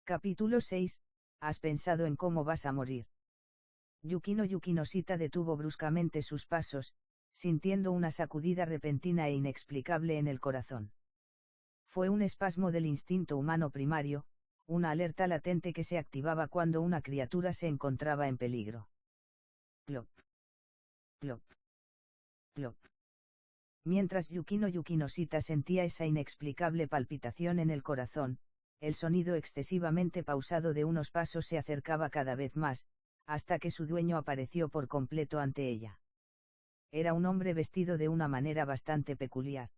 Capítulo 6. ¿Has pensado en cómo vas a morir? Yukino Yukinosita detuvo bruscamente sus pasos, sintiendo una sacudida repentina e inexplicable en el corazón. Fue un espasmo del instinto humano primario, una alerta latente que se activaba cuando una criatura se encontraba en peligro. Plop. Plop. Plop. Mientras Yukino Yukinosita sentía esa inexplicable palpitación en el corazón, el sonido excesivamente pausado de unos pasos se acercaba cada vez más, hasta que su dueño apareció por completo ante ella. Era un hombre vestido de una manera bastante peculiar.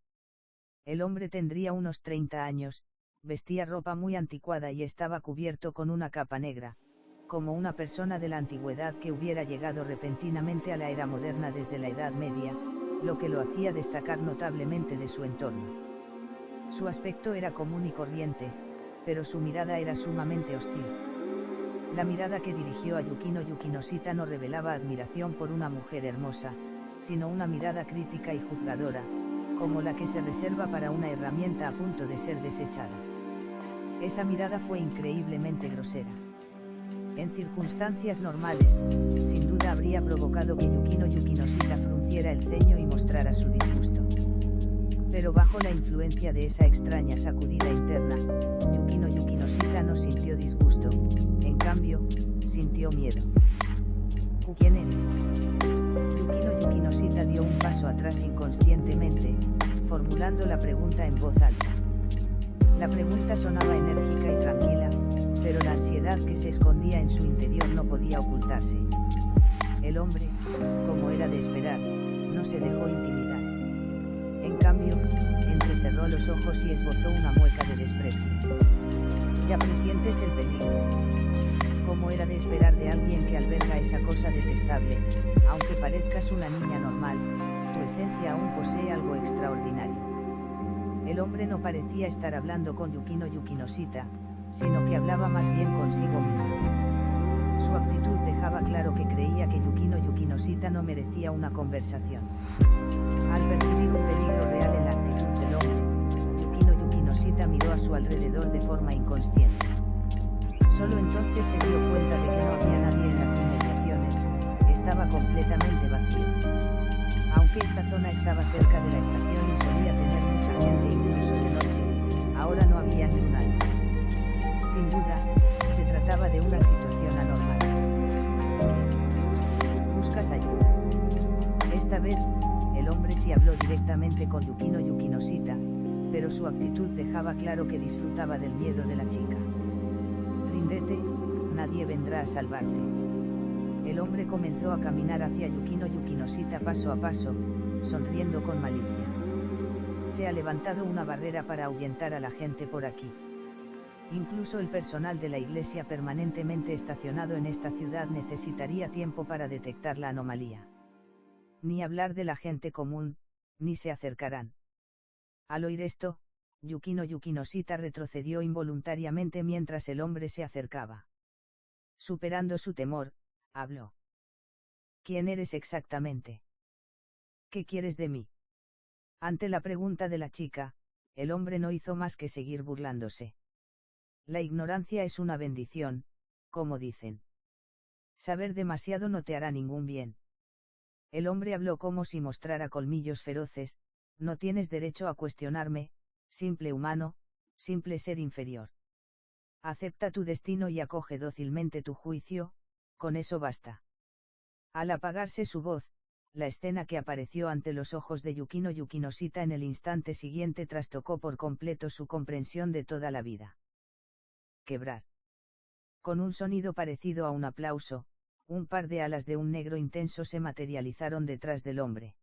El hombre tendría unos 30 años, vestía ropa muy anticuada y estaba cubierto con una capa negra, como una persona de la antigüedad que hubiera llegado repentinamente a la era moderna desde la Edad Media, lo que lo hacía destacar notablemente de su entorno. Su aspecto era común y corriente, pero su mirada era sumamente hostil. La mirada que dirigió a Yukino Yukinosita no revelaba admiración por una mujer hermosa, sino una mirada crítica y juzgadora, como la que se reserva para una herramienta a punto de ser desechada. Esa mirada fue increíblemente grosera. En circunstancias normales, sin duda habría provocado que Yukino Yukinosita frunciera el ceño y mostrara su disgusto. Pero bajo la influencia de esa extraña sacudida interna, Yukino Yukinosita no sintió disgusto, en cambio, sintió miedo. ¿Quién eres? Yukino Yukinosita dio un paso atrás inconscientemente, formulando la pregunta en voz alta. La pregunta sonaba enérgica y tranquila, pero la ansiedad que se escondía en su interior no podía ocultarse. El hombre, como era de esperar, no se dejó intimidar. En cambio, entrecerró los ojos y esbozó una mueca de desprecio. ¿Ya presientes el peligro? Como era de esperar de alguien que alberga esa cosa detestable, aunque parezcas una niña normal, tu esencia aún posee algo extraordinario. El hombre no parecía estar hablando con Yukino Yukinosita, sino que hablaba más bien consigo mismo. Su actitud dejaba claro que creía que Yukino Yukinosita no merecía una conversación. Al percibir un peligro real en la actitud del hombre, Yukino Yukinosita miró a su alrededor de forma inconsciente. Solo entonces se dio cuenta de que no había nadie en las inmediaciones, estaba completamente vacío. Aunque esta zona estaba cerca de la estación y solía tener mucha gente incluso de noche, ahora no había ni un alma. Sin duda, se trataba de una situación anormal. ¿Buscas ayuda? Esta vez, el hombre sí habló directamente con Yukino Yukinosita, pero su actitud dejaba claro que disfrutaba del miedo de la chica. Ríndete, nadie vendrá a salvarte. El hombre comenzó a caminar hacia Yukino Yukinosita paso a paso, sonriendo con malicia. Se ha levantado una barrera para ahuyentar a la gente por aquí. Incluso el personal de la iglesia permanentemente estacionado en esta ciudad necesitaría tiempo para detectar la anomalía. Ni hablar de la gente común, ni se acercarán. Al oír esto, Yukino Yukinosita retrocedió involuntariamente mientras el hombre se acercaba. Superando su temor, habló. ¿Quién eres exactamente? ¿Qué quieres de mí? Ante la pregunta de la chica, el hombre no hizo más que seguir burlándose. La ignorancia es una bendición, como dicen. Saber demasiado no te hará ningún bien. El hombre habló como si mostrara colmillos feroces. No tienes derecho a cuestionarme, simple humano, simple ser inferior. Acepta tu destino y acoge dócilmente tu juicio, con eso basta. Al apagarse su voz, la escena que apareció ante los ojos de Yukino Yukinosita en el instante siguiente trastocó por completo su comprensión de toda la vida. Quebrar. Con un sonido parecido a un aplauso, un par de alas de un negro intenso se materializaron detrás del hombre.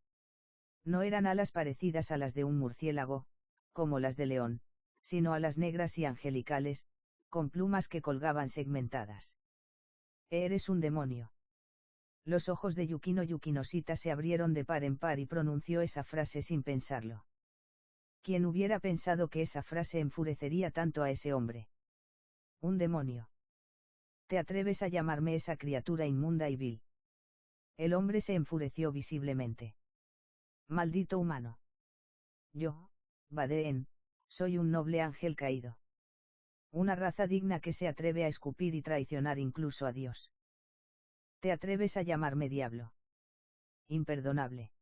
No eran alas parecidas a las de un murciélago, como las de león, sino alas negras y angelicales, con plumas que colgaban segmentadas. Eres un demonio. Los ojos de Yukino Yukinosita se abrieron de par en par y pronunció esa frase sin pensarlo. ¿Quién hubiera pensado que esa frase enfurecería tanto a ese hombre? Un demonio. ¿Te atreves a llamarme esa criatura inmunda y vil? El hombre se enfureció visiblemente. Maldito humano. Yo, Badeen, soy un noble ángel caído. Una raza digna que se atreve a escupir y traicionar incluso a Dios. ¿Te atreves a llamarme diablo? Imperdonable.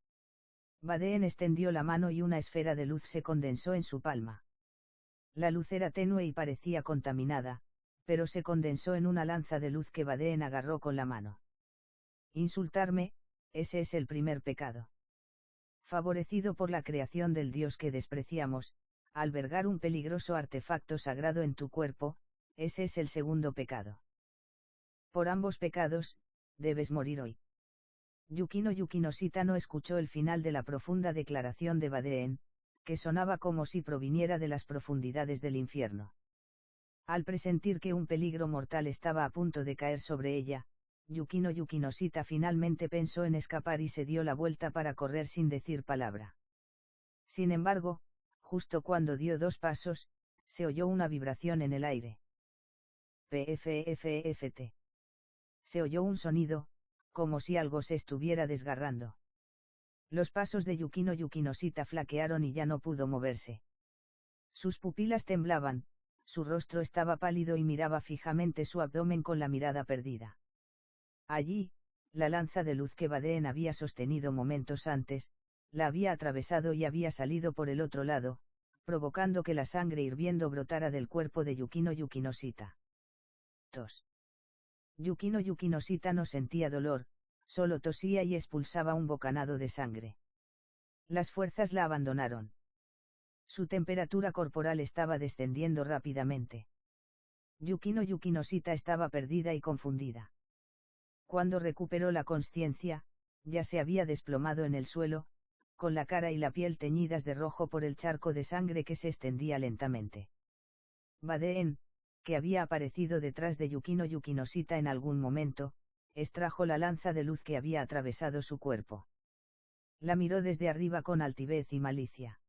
Vadeen extendió la mano y una esfera de luz se condensó en su palma. La luz era tenue y parecía contaminada, pero se condensó en una lanza de luz que Vadeen agarró con la mano. Insultarme, ese es el primer pecado. Favorecido por la creación del Dios que despreciamos, albergar un peligroso artefacto sagrado en tu cuerpo, ese es el segundo pecado. Por ambos pecados, debes morir hoy. Yukino Yukinosita no escuchó el final de la profunda declaración de Vadeen, que sonaba como si proviniera de las profundidades del infierno. Al presentir que un peligro mortal estaba a punto de caer sobre ella, Yukino Yukinosita finalmente pensó en escapar y se dio la vuelta para correr sin decir palabra. Sin embargo, justo cuando dio 2 pasos, se oyó una vibración en el aire. PFFFT. Se oyó un sonido, como si algo se estuviera desgarrando. Los pasos de Yukino Yukinosita flaquearon y ya no pudo moverse. Sus pupilas temblaban, su rostro estaba pálido y miraba fijamente su abdomen con la mirada perdida. Allí, la lanza de luz que Vadeen había sostenido momentos antes, la había atravesado y había salido por el otro lado, provocando que la sangre hirviendo brotara del cuerpo de Yukino Yukinosita. Tos. Yukino Yukinosita no sentía dolor, solo tosía y expulsaba un bocanado de sangre. Las fuerzas la abandonaron. Su temperatura corporal estaba descendiendo rápidamente. Yukino Yukinosita estaba perdida y confundida. Cuando recuperó la consciencia, ya se había desplomado en el suelo, con la cara y la piel teñidas de rojo por el charco de sangre que se extendía lentamente. Vadeen, que había aparecido detrás de Yukino Yukinosita en algún momento, extrajo la lanza de luz que había atravesado su cuerpo. La miró desde arriba con altivez y malicia.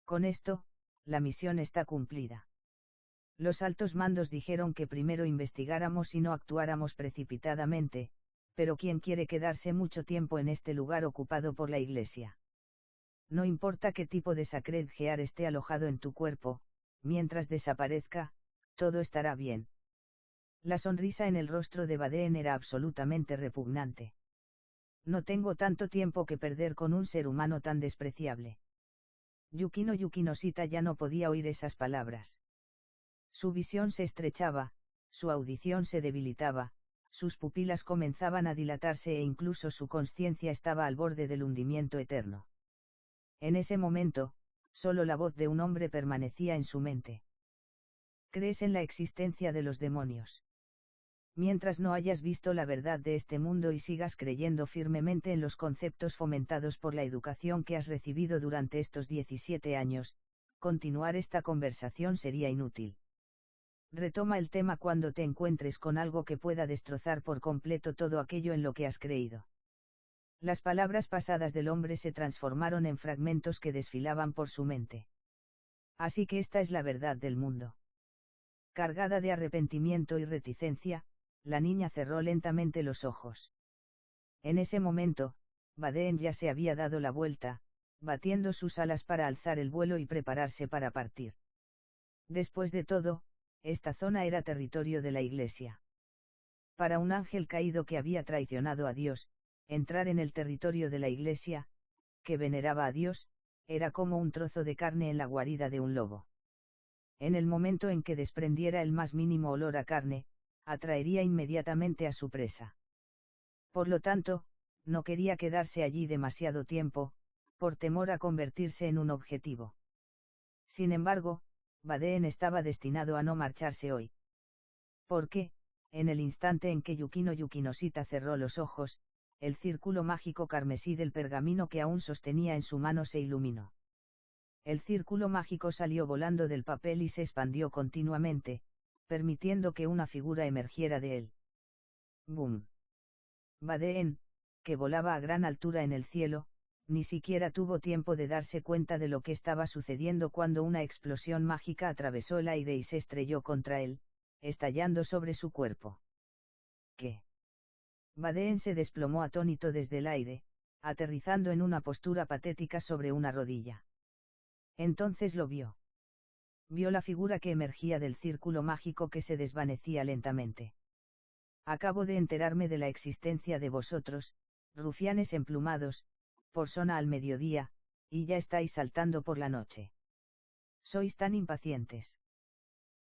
Con esto, la misión está cumplida. Los altos mandos dijeron que primero investigáramos y no actuáramos precipitadamente, pero ¿quién quiere quedarse mucho tiempo en este lugar ocupado por la Iglesia? No importa qué tipo de Sacred Gear esté alojado en tu cuerpo, mientras desaparezca, todo estará bien. La sonrisa en el rostro de Vadeen era absolutamente repugnante. No tengo tanto tiempo que perder con un ser humano tan despreciable. Yukino Yukinosita ya no podía oír esas palabras. Su visión se estrechaba, su audición se debilitaba, sus pupilas comenzaban a dilatarse e incluso su consciencia estaba al borde del hundimiento eterno. En ese momento, solo la voz de un hombre permanecía en su mente. ¿Crees en la existencia de los demonios? Mientras no hayas visto la verdad de este mundo y sigas creyendo firmemente en los conceptos fomentados por la educación que has recibido durante estos 17 años, continuar esta conversación sería inútil. Retoma el tema cuando te encuentres con algo que pueda destrozar por completo todo aquello en lo que has creído. Las palabras pasadas del hombre se transformaron en fragmentos que desfilaban por su mente. Así que esta es la verdad del mundo. Cargada de arrepentimiento y reticencia, la niña cerró lentamente los ojos. En ese momento, Vadeen ya se había dado la vuelta, batiendo sus alas para alzar el vuelo y prepararse para partir. Después de todo, esta zona era territorio de la Iglesia. Para un ángel caído que había traicionado a Dios, entrar en el territorio de la Iglesia, que veneraba a Dios, era como un trozo de carne en la guarida de un lobo. En el momento en que desprendiera el más mínimo olor a carne, atraería inmediatamente a su presa. Por lo tanto, no quería quedarse allí demasiado tiempo, por temor a convertirse en un objetivo. Sin embargo, Vadeen estaba destinado a no marcharse hoy. Porque, en el instante en que Yukino Yukinosita cerró los ojos, el círculo mágico carmesí del pergamino que aún sostenía en su mano se iluminó. El círculo mágico salió volando del papel y se expandió continuamente, permitiendo que una figura emergiera de él. ¡Bum! Vadeen, que volaba a gran altura en el cielo, ni siquiera tuvo tiempo de darse cuenta de lo que estaba sucediendo cuando una explosión mágica atravesó el aire y se estrelló contra él, estallando sobre su cuerpo. ¿Qué? Vadeen se desplomó atónito desde el aire, aterrizando en una postura patética sobre una rodilla. Entonces lo vio. Vio la figura que emergía del círculo mágico que se desvanecía lentamente. Acabo de enterarme de la existencia de vosotros, rufianes emplumados, por zona al mediodía, y ya estáis saltando por la noche. Sois tan impacientes.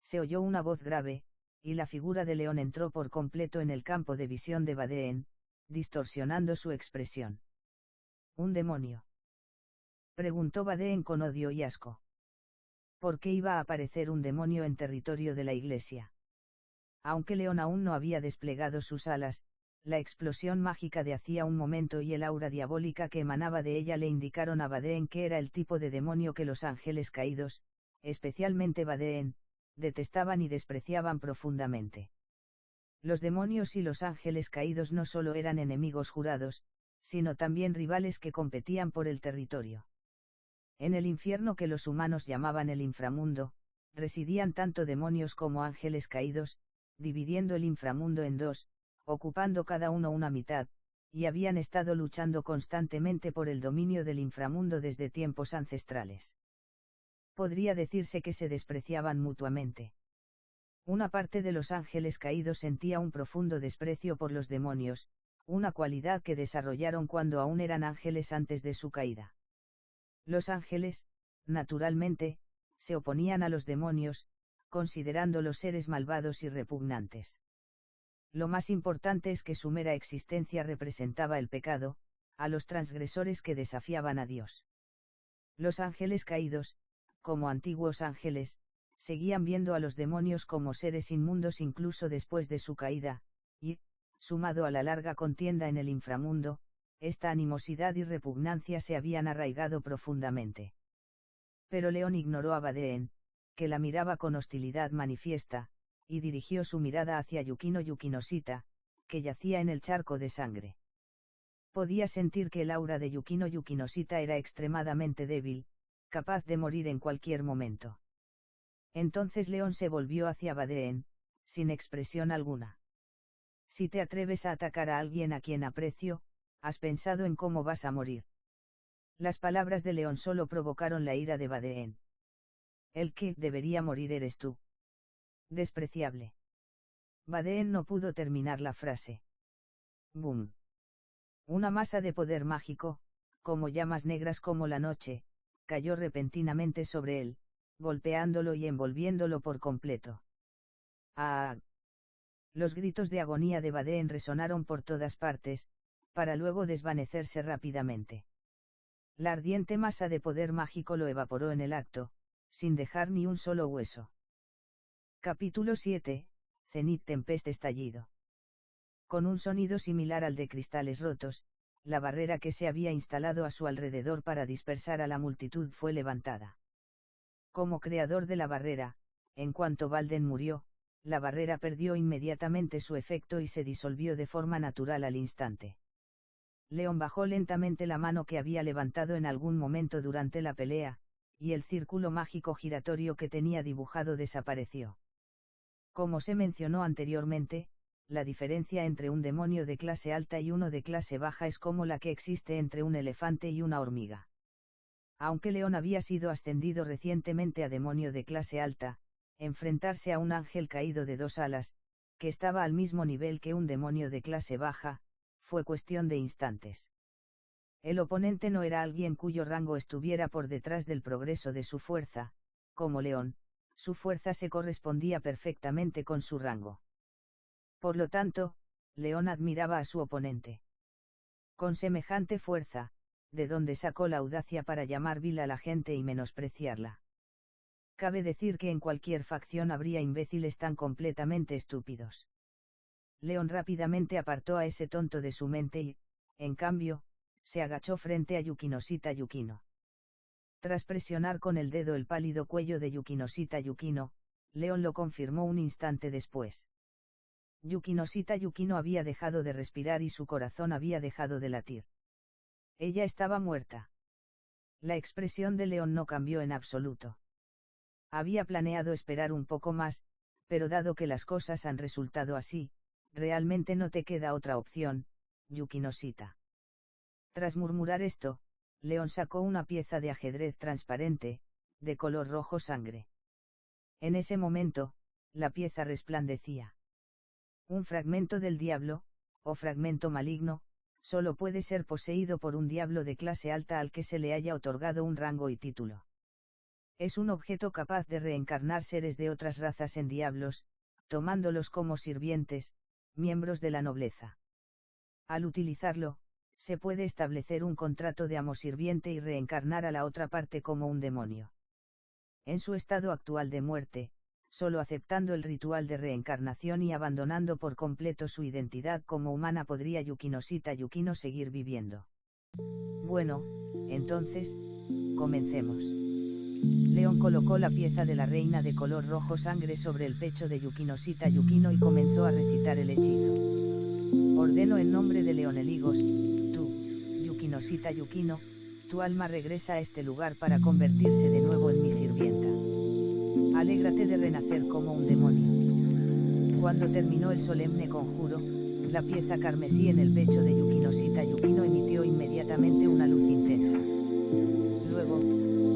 Se oyó una voz grave, y la figura de León entró por completo en el campo de visión de Vadeen, distorsionando su expresión. ¿Un demonio?, preguntó Vadeen con odio y asco. ¿Por qué iba a aparecer un demonio en territorio de la iglesia? Aunque León aún no había desplegado sus alas, la explosión mágica de hacía un momento y el aura diabólica que emanaba de ella le indicaron a Vadeen que era el tipo de demonio que los ángeles caídos, especialmente Vadeen, detestaban y despreciaban profundamente. Los demonios y los ángeles caídos no solo eran enemigos jurados, sino también rivales que competían por el territorio. En el infierno que los humanos llamaban el inframundo, residían tanto demonios como ángeles caídos, dividiendo el inframundo en dos, ocupando cada uno una mitad, y habían estado luchando constantemente por el dominio del inframundo desde tiempos ancestrales. Podría decirse que se despreciaban mutuamente. Una parte de los ángeles caídos sentía un profundo desprecio por los demonios, una cualidad que desarrollaron cuando aún eran ángeles antes de su caída. Los ángeles, naturalmente, se oponían a los demonios, considerándolos seres malvados y repugnantes. Lo más importante es que su mera existencia representaba el pecado, a los transgresores que desafiaban a Dios. Los ángeles caídos, como antiguos ángeles, seguían viendo a los demonios como seres inmundos incluso después de su caída, y, sumado a la larga contienda en el inframundo, esta animosidad y repugnancia se habían arraigado profundamente. Pero León ignoró a Vadeen, que la miraba con hostilidad manifiesta, y dirigió su mirada hacia Yukino Yukinosita, que yacía en el charco de sangre. Podía sentir que el aura de Yukino Yukinosita era extremadamente débil, capaz de morir en cualquier momento. Entonces León se volvió hacia Vadeen, sin expresión alguna. Si te atreves a atacar a alguien a quien aprecio, ¿has pensado en cómo vas a morir? Las palabras de León solo provocaron la ira de Vadeen. El que debería morir eres tú. Despreciable. Vadeen no pudo terminar la frase. ¡Bum! Una masa de poder mágico, como llamas negras como la noche, cayó repentinamente sobre él, golpeándolo y envolviéndolo por completo. ¡Ah! Los gritos de agonía de Vadeen resonaron por todas partes, para luego desvanecerse rápidamente. La ardiente masa de poder mágico lo evaporó en el acto, sin dejar ni un solo hueso. Capítulo 7, Cenit Tempest estallido. Con un sonido similar al de cristales rotos, la barrera que se había instalado a su alrededor para dispersar a la multitud fue levantada. Como creador de la barrera, en cuanto Valden murió, la barrera perdió inmediatamente su efecto y se disolvió de forma natural al instante. León bajó lentamente la mano que había levantado en algún momento durante la pelea, y el círculo mágico giratorio que tenía dibujado desapareció. Como se mencionó anteriormente, la diferencia entre un demonio de clase alta y uno de clase baja es como la que existe entre un elefante y una hormiga. Aunque León había sido ascendido recientemente a demonio de clase alta, enfrentarse a un ángel caído de 2 alas, que estaba al mismo nivel que un demonio de clase baja, fue cuestión de instantes. El oponente no era alguien cuyo rango estuviera por detrás del progreso de su fuerza, como León, su fuerza se correspondía perfectamente con su rango. Por lo tanto, León admiraba a su oponente. Con semejante fuerza, ¿de dónde sacó la audacia para llamar vil a la gente y menospreciarla? Cabe decir que en cualquier facción habría imbéciles tan completamente estúpidos. León rápidamente apartó a ese tonto de su mente y, en cambio, se agachó frente a Yukinosita Yukino. Tras presionar con el dedo el pálido cuello de Yukinosita Yukino, León lo confirmó un instante después. Yukinosita Yukino había dejado de respirar y su corazón había dejado de latir. Ella estaba muerta. La expresión de León no cambió en absoluto. Había planeado esperar un poco más, pero dado que las cosas han resultado así, realmente no te queda otra opción, Yukinosita. Tras murmurar esto, León sacó una pieza de ajedrez transparente, de color rojo sangre. En ese momento, la pieza resplandecía. Un fragmento del diablo, o fragmento maligno, solo puede ser poseído por un diablo de clase alta al que se le haya otorgado un rango y título. Es un objeto capaz de reencarnar seres de otras razas en diablos, tomándolos como sirvientes, miembros de la nobleza. Al utilizarlo, se puede establecer un contrato de amo-sirviente y reencarnar a la otra parte como un demonio. En su estado actual de muerte, solo aceptando el ritual de reencarnación y abandonando por completo su identidad como humana podría Yukinosita Yukino seguir viviendo. Bueno, entonces, comencemos. León colocó la pieza de la reina de color rojo sangre sobre el pecho de Yukinosita Yukino y comenzó a recitar el hechizo. Ordeno en nombre de León Eligos, tú, Yukinosita Yukino, tu alma regresa a este lugar para convertirse de nuevo en mi sirvienta. Alégrate de renacer como un demonio. Cuando terminó el solemne conjuro, la pieza carmesí en el pecho de Yukinosita Yukino emitió inmediatamente una luz intensa. Luego,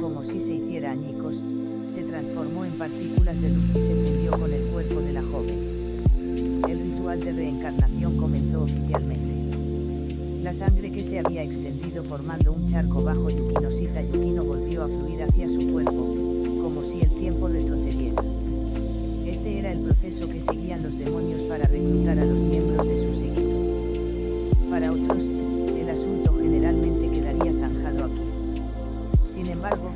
como si se hiciera añicos, se transformó en partículas de luz y se fundió con el cuerpo de la joven. El ritual de reencarnación comenzó oficialmente. La sangre que se había extendido formando un charco bajo Yukinosita Yukino volvió a fluir hacia su cuerpo, como si el tiempo retrocediera. Este era el proceso que seguían los demonios para reclutar a los miembros de su séquito. Para otros, el asunto generalmente quedaría zanjado aquí. Sin embargo,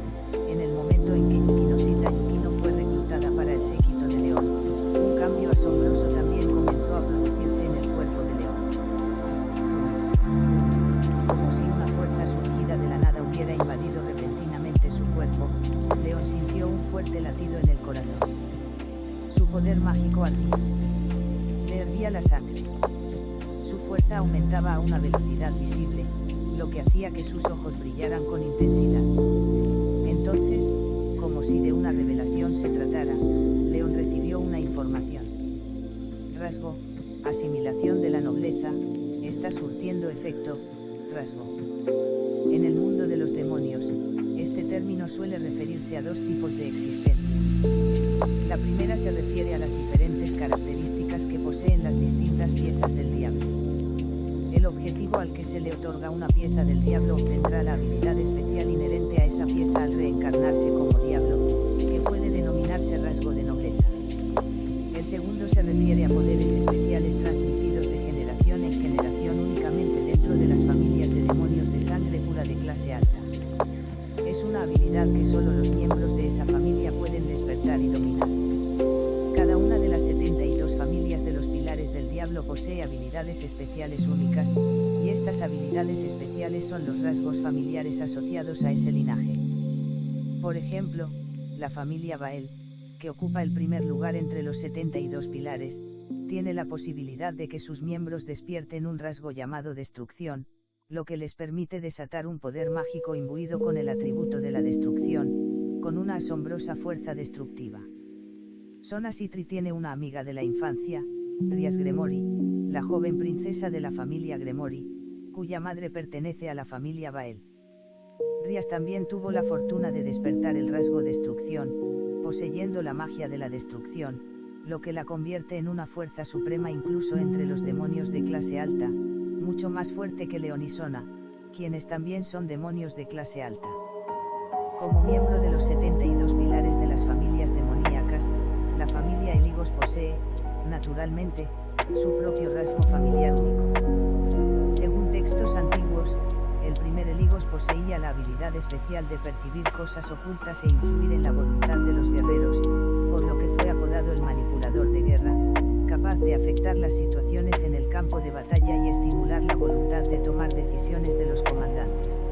en el momento en que Yukinosita Yukino fue reclutada para el séquito de León, un cambio asombroso también comenzó a producirse en el cuerpo de León. Como si una fuerza surgida de la nada hubiera invadido repentinamente su cuerpo, León sintió un fuerte latido en el corazón. Su poder mágico ardía. Le hervía la sangre. Su fuerza aumentaba a una velocidad visible, lo que hacía que sus ojos brillaran con intensidad. Entonces, como si de una revelación se tratara, León recibió una información. Rasgo, asimilación de la nobleza, está surtiendo efecto, rasgo. En el mundo de los demonios, este término suele referirse a dos tipos de existencia. La primera se refiere a las diferentes características que poseen las distintas piezas del diablo. El objetivo al que se le otorga una pieza del diablo obtendrá la habilidad especial inherente a esa pieza al reencarnarse como diablo, que puede denominarse rasgo de nobleza. El segundo se refiere a poderes especiales transmitidos de generación en generación únicamente dentro de las familias de demonios de sangre pura de clase alta. Es una habilidad que solo los miembros de esa familia pueden despertar y dominar. Cada una de las 72 familias de los pilares del diablo posee habilidades especiales únicas, y estas habilidades especiales son los rasgos familiares asociados a ese linaje. Por ejemplo, la familia Bael, que ocupa el primer lugar entre los 72 pilares, tiene la posibilidad de que sus miembros despierten un rasgo llamado destrucción, lo que les permite desatar un poder mágico imbuido con el atributo de la destrucción, con una asombrosa fuerza destructiva. Sona Sitri tiene una amiga de la infancia, Rias Gremory, la joven princesa de la familia Gremory, cuya madre pertenece a la familia Bael. Rias también tuvo la fortuna de despertar el rasgo destrucción, poseyendo la magia de la destrucción, lo que la convierte en una fuerza suprema incluso entre los demonios de clase alta, mucho más fuerte que León y Sona, quienes también son demonios de clase alta. Como miembro de los 72 pilares de las familias demoníacas, la familia Eligos posee, naturalmente, su propio rasgo familiar único. Según textos antiguos, el primer Eligos poseía la habilidad especial de percibir cosas ocultas e influir en la voluntad de los guerreros, por lo que fue apodado el manipulador de guerra, capaz de afectar las situaciones en el campo de batalla y estimular la voluntad de tomar decisiones de los comandantes.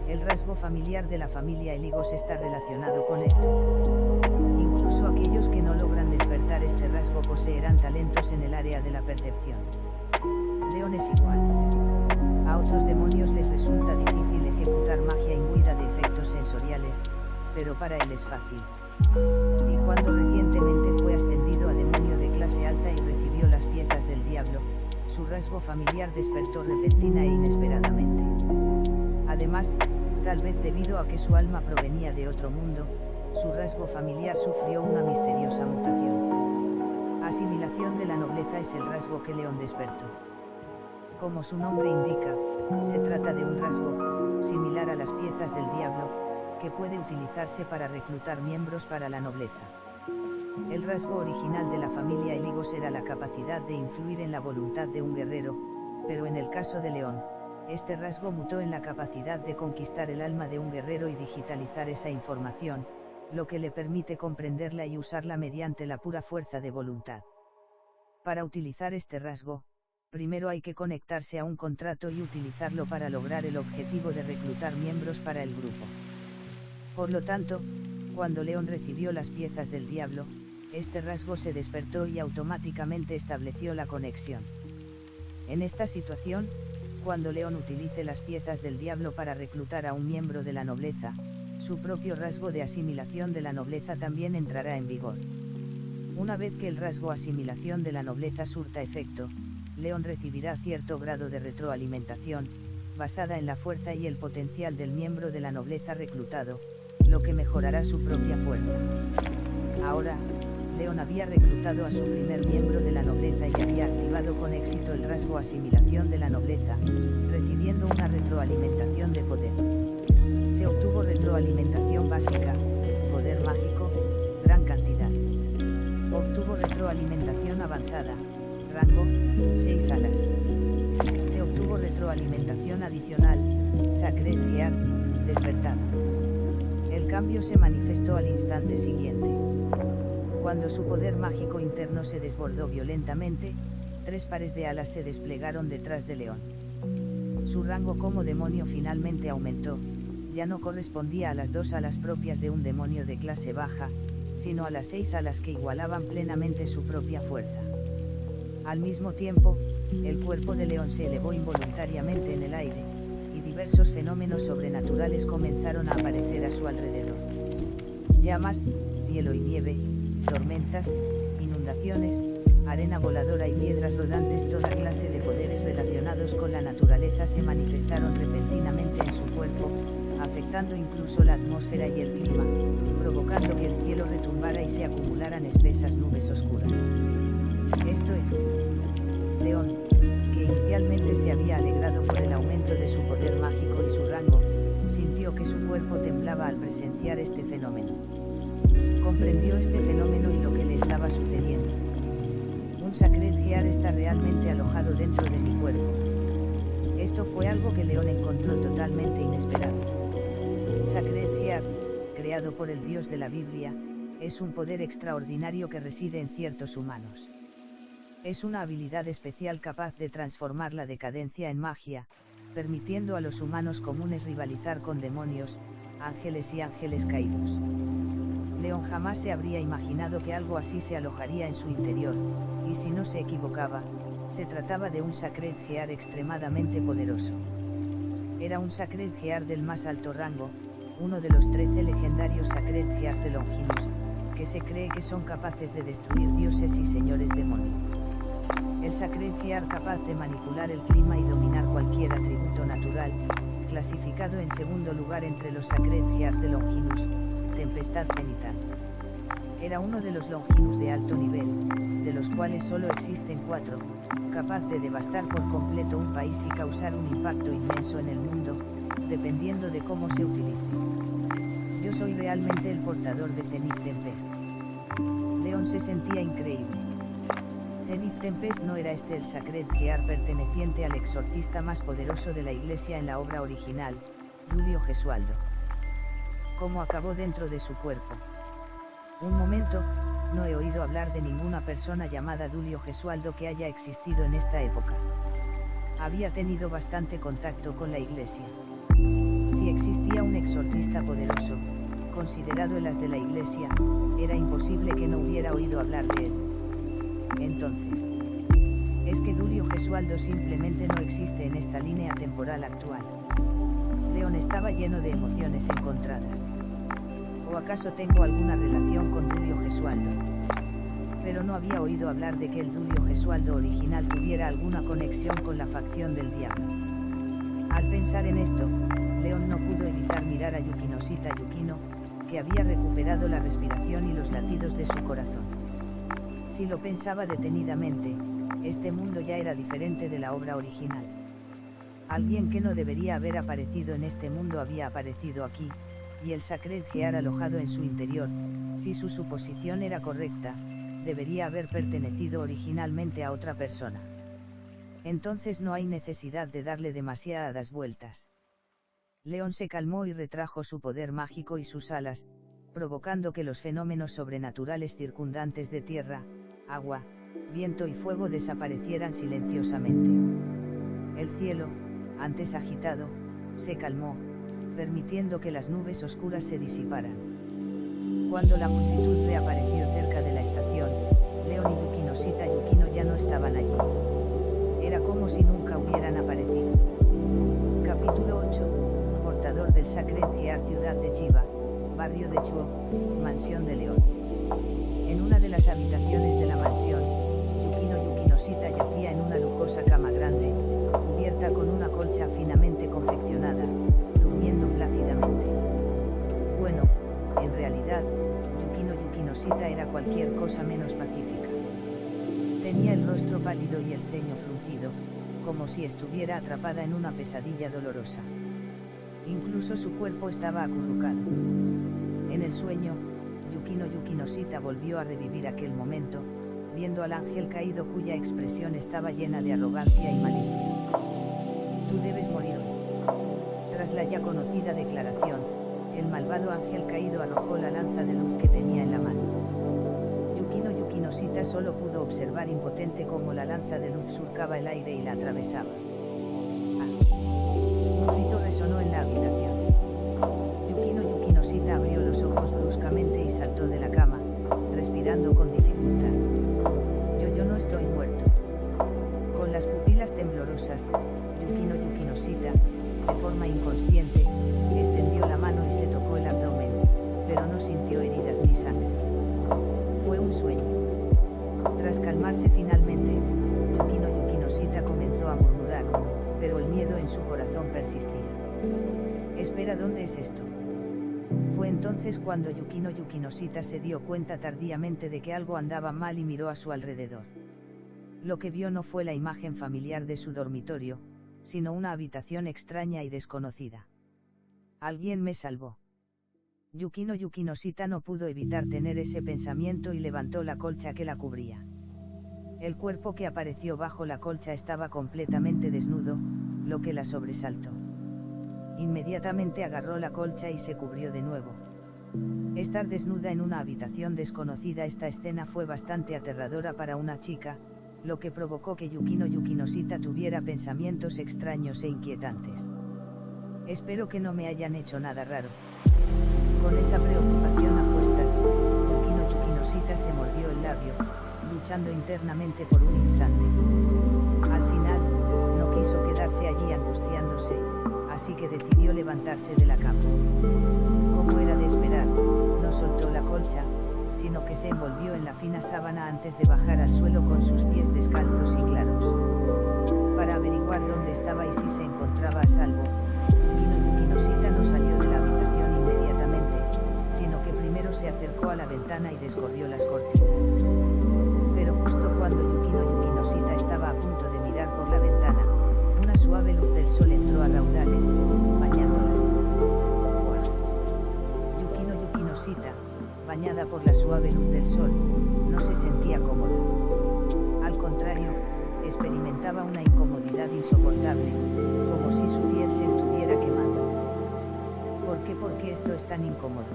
El rasgo familiar de la familia Eligos está relacionado con esto. Incluso aquellos que no logran despertar este rasgo poseerán talentos en el área de la percepción. León es igual. A otros demonios les resulta difícil ejecutar magia imbuida de efectos sensoriales, pero para él es fácil. Y cuando recientemente fue ascendido a demonio de clase alta y recibió las piezas del diablo, su rasgo familiar despertó repentina e inesperadamente. Además, tal vez debido a que su alma provenía de otro mundo, su rasgo familiar sufrió una misteriosa mutación. Asimilación de la nobleza es el rasgo que León despertó. Como su nombre indica, se trata de un rasgo, similar a las piezas del diablo, que puede utilizarse para reclutar miembros para la nobleza. El rasgo original de la familia Eligos era la capacidad de influir en la voluntad de un guerrero, pero en el caso de León, este rasgo mutó en la capacidad de conquistar el alma de un guerrero y digitalizar esa información, lo que le permite comprenderla y usarla mediante la pura fuerza de voluntad. Para utilizar este rasgo, primero hay que conectarse a un contrato y utilizarlo para lograr el objetivo de reclutar miembros para el grupo. Por lo tanto, cuando León recibió las piezas del diablo, este rasgo se despertó y automáticamente estableció la conexión. En esta situación, cuando León utilice las piezas del diablo para reclutar a un miembro de la nobleza, su propio rasgo de asimilación de la nobleza también entrará en vigor. Una vez que el rasgo asimilación de la nobleza surta efecto, León recibirá cierto grado de retroalimentación, basada en la fuerza y el potencial del miembro de la nobleza reclutado, lo que mejorará su propia fuerza. Ahora, León había reclutado a su primer miembro de la nobleza y había activado con éxito el rasgo asimilación de la nobleza, recibiendo una retroalimentación de poder. Se obtuvo retroalimentación básica, poder mágico, gran cantidad. Obtuvo retroalimentación avanzada, rango, 6 alas. Se obtuvo retroalimentación adicional, Sacred Gear, despertada. El cambio se manifestó al instante siguiente. Cuando su poder mágico interno se desbordó violentamente, 3 pares de alas se desplegaron detrás de León. Su rango como demonio finalmente aumentó, ya no correspondía a las 2 alas propias de un demonio de clase baja, sino a las 6 alas que igualaban plenamente su propia fuerza. Al mismo tiempo, el cuerpo de León se elevó involuntariamente en el aire, y diversos fenómenos sobrenaturales comenzaron a aparecer a su alrededor. Llamas, hielo y nieve, tormentas, inundaciones, arena voladora y piedras rodantes, toda clase de poderes relacionados con la naturaleza se manifestaron repentinamente en su cuerpo, afectando incluso la atmósfera y el clima, provocando que el cielo retumbara y se acumularan espesas nubes oscuras. Esto es, León, que inicialmente se había alegrado por el aumento de su poder mágico y su rango, sintió que su cuerpo temblaba al presenciar este fenómeno. Comprendió este fenómeno y lo que le estaba sucediendo. Un Sacred Gear está realmente alojado dentro de mi cuerpo. Esto fue algo que León encontró totalmente inesperado. Sacred Gear, creado por el Dios de la Biblia, es un poder extraordinario que reside en ciertos humanos. Es una habilidad especial capaz de transformar la decadencia en magia, permitiendo a los humanos comunes rivalizar con demonios, ángeles y ángeles caídos. León jamás se habría imaginado que algo así se alojaría en su interior, y si no se equivocaba, se trataba de un Sacred Gear extremadamente poderoso. Era un Sacred Gear del más alto rango, uno de los 13 legendarios Sacred Gears de Longinus, que se cree que son capaces de destruir dioses y señores demonio. El Sacred Gear capaz de manipular el clima y dominar cualquier atributo natural, clasificado en segundo lugar entre los Sacred Gears de Longinus, Tempestad Cenital. Era uno de los Longinus de alto nivel, de los cuales solo existen 4, capaz de devastar por completo un país y causar un impacto inmenso en el mundo, dependiendo de cómo se utilice. Yo soy realmente el portador de Zenith Tempest. León se sentía increíble. Zenith Tempest no era este el Sacred Gear perteneciente al exorcista más poderoso de la Iglesia en la obra original, Dulio Gesualdo. ¿Cómo acabó dentro de su cuerpo? Un momento, no he oído hablar de ninguna persona llamada Dulio Gesualdo que haya existido en esta época. Había tenido bastante contacto con la Iglesia. Si existía un exorcista poderoso, considerado el as de la Iglesia, era imposible que no hubiera oído hablar de él. Entonces, ¿es que Dulio Gesualdo simplemente no existe en esta línea temporal actual? León estaba lleno de emociones encontradas. ¿O acaso tengo alguna relación con Dulio Gesualdo? Pero no había oído hablar de que el Dulio Gesualdo original tuviera alguna conexión con la facción del diablo. Al pensar en esto, León no pudo evitar mirar a Yukino Shita Yukino, porque había recuperado la respiración y los latidos de su corazón. Si lo pensaba detenidamente, este mundo ya era diferente de la obra original. Alguien que no debería haber aparecido en este mundo había aparecido aquí, y el Sacred Gear alojado en su interior, si su suposición era correcta, debería haber pertenecido originalmente a otra persona. Entonces no hay necesidad de darle demasiadas vueltas. León se calmó y retrajo su poder mágico y sus alas, provocando que los fenómenos sobrenaturales circundantes de tierra, agua, viento y fuego desaparecieran silenciosamente. El cielo, antes agitado, se calmó, permitiendo que las nubes oscuras se disiparan. Cuando la multitud reapareció cerca de la estación, León y Yukino ya no estaban allí. Era como si nunca hubieran aparecido. Capítulo 8, portador del Sacred Gear, ciudad de Chiba, barrio de Chuo, mansión de León. En una de las habitaciones de la mansión, Yukino yacía en una lujosa cama grande, cubierta con una colcha finamente confeccionada, durmiendo plácidamente. Bueno, en realidad, Yukino era cualquier cosa menos pacífica. Tenía el rostro pálido y el ceño fruncido, como si estuviera atrapada en una pesadilla dolorosa. Incluso su cuerpo estaba acurrucado. En el sueño, Yukino volvió a revivir aquel momento, viendo al ángel caído cuya expresión estaba llena de arrogancia y malicia. Tú debes morir hoy. Tras la ya conocida declaración, el malvado ángel caído arrojó la lanza de luz que tenía en la mano. Yukino solo pudo observar impotente cómo la lanza de luz surcaba el aire y la atravesaba. Un grito resonó en la habitación. Yukino abrió los ojos bruscamente y saltó de la cama, respirando con dificultad. Yo no estoy muerto. Con las pupilas temblorosas, Yukino, de forma inconsciente, extendió la mano y se tocó el abdomen, pero no sintió heridas ni sangre. Fue un sueño. Tras calmarse finalmente, Yukino comenzó a murmurar, pero el miedo en su corazón persistía. Espera, ¿dónde es esto? Fue entonces cuando Yukino se dio cuenta tardíamente de que algo andaba mal y miró a su alrededor. Lo que vio no fue la imagen familiar de su dormitorio, sino una habitación extraña y desconocida. Alguien me salvó. Yukino no pudo evitar tener ese pensamiento y levantó la colcha que la cubría. El cuerpo que apareció bajo la colcha estaba completamente desnudo, lo que la sobresaltó. Inmediatamente agarró la colcha y se cubrió de nuevo. Estar desnuda en una habitación desconocida, esta escena fue bastante aterradora para una chica, lo que provocó que Yukino tuviera pensamientos extraños e inquietantes. Espero que no me hayan hecho nada raro. Con esa preocupación a cuestas, Yukino se mordió el labio, luchando internamente por un instante. Al final, no quiso quedarse allí angustiándose, así que decidió levantarse de la cama. Como era de esperar, no soltó la colcha, sino que se envolvió en la fina sábana antes de bajar al suelo con sus pies descalzos y claros. Para averiguar dónde estaba y si se encontraba a salvo, Yukino no salió de la habitación inmediatamente, sino que primero se acercó a la ventana y descorrió las cortinas. Pero justo cuando Yukino estaba a punto de mirar por la ventana, una suave luz del sol entró a raudales, bañándola. Yukino, bañada por la suave luz del sol, no se sentía cómoda. Al contrario, experimentaba una incomodidad insoportable, como si su piel se estuviera quemando. ¿Por qué esto es tan incómodo?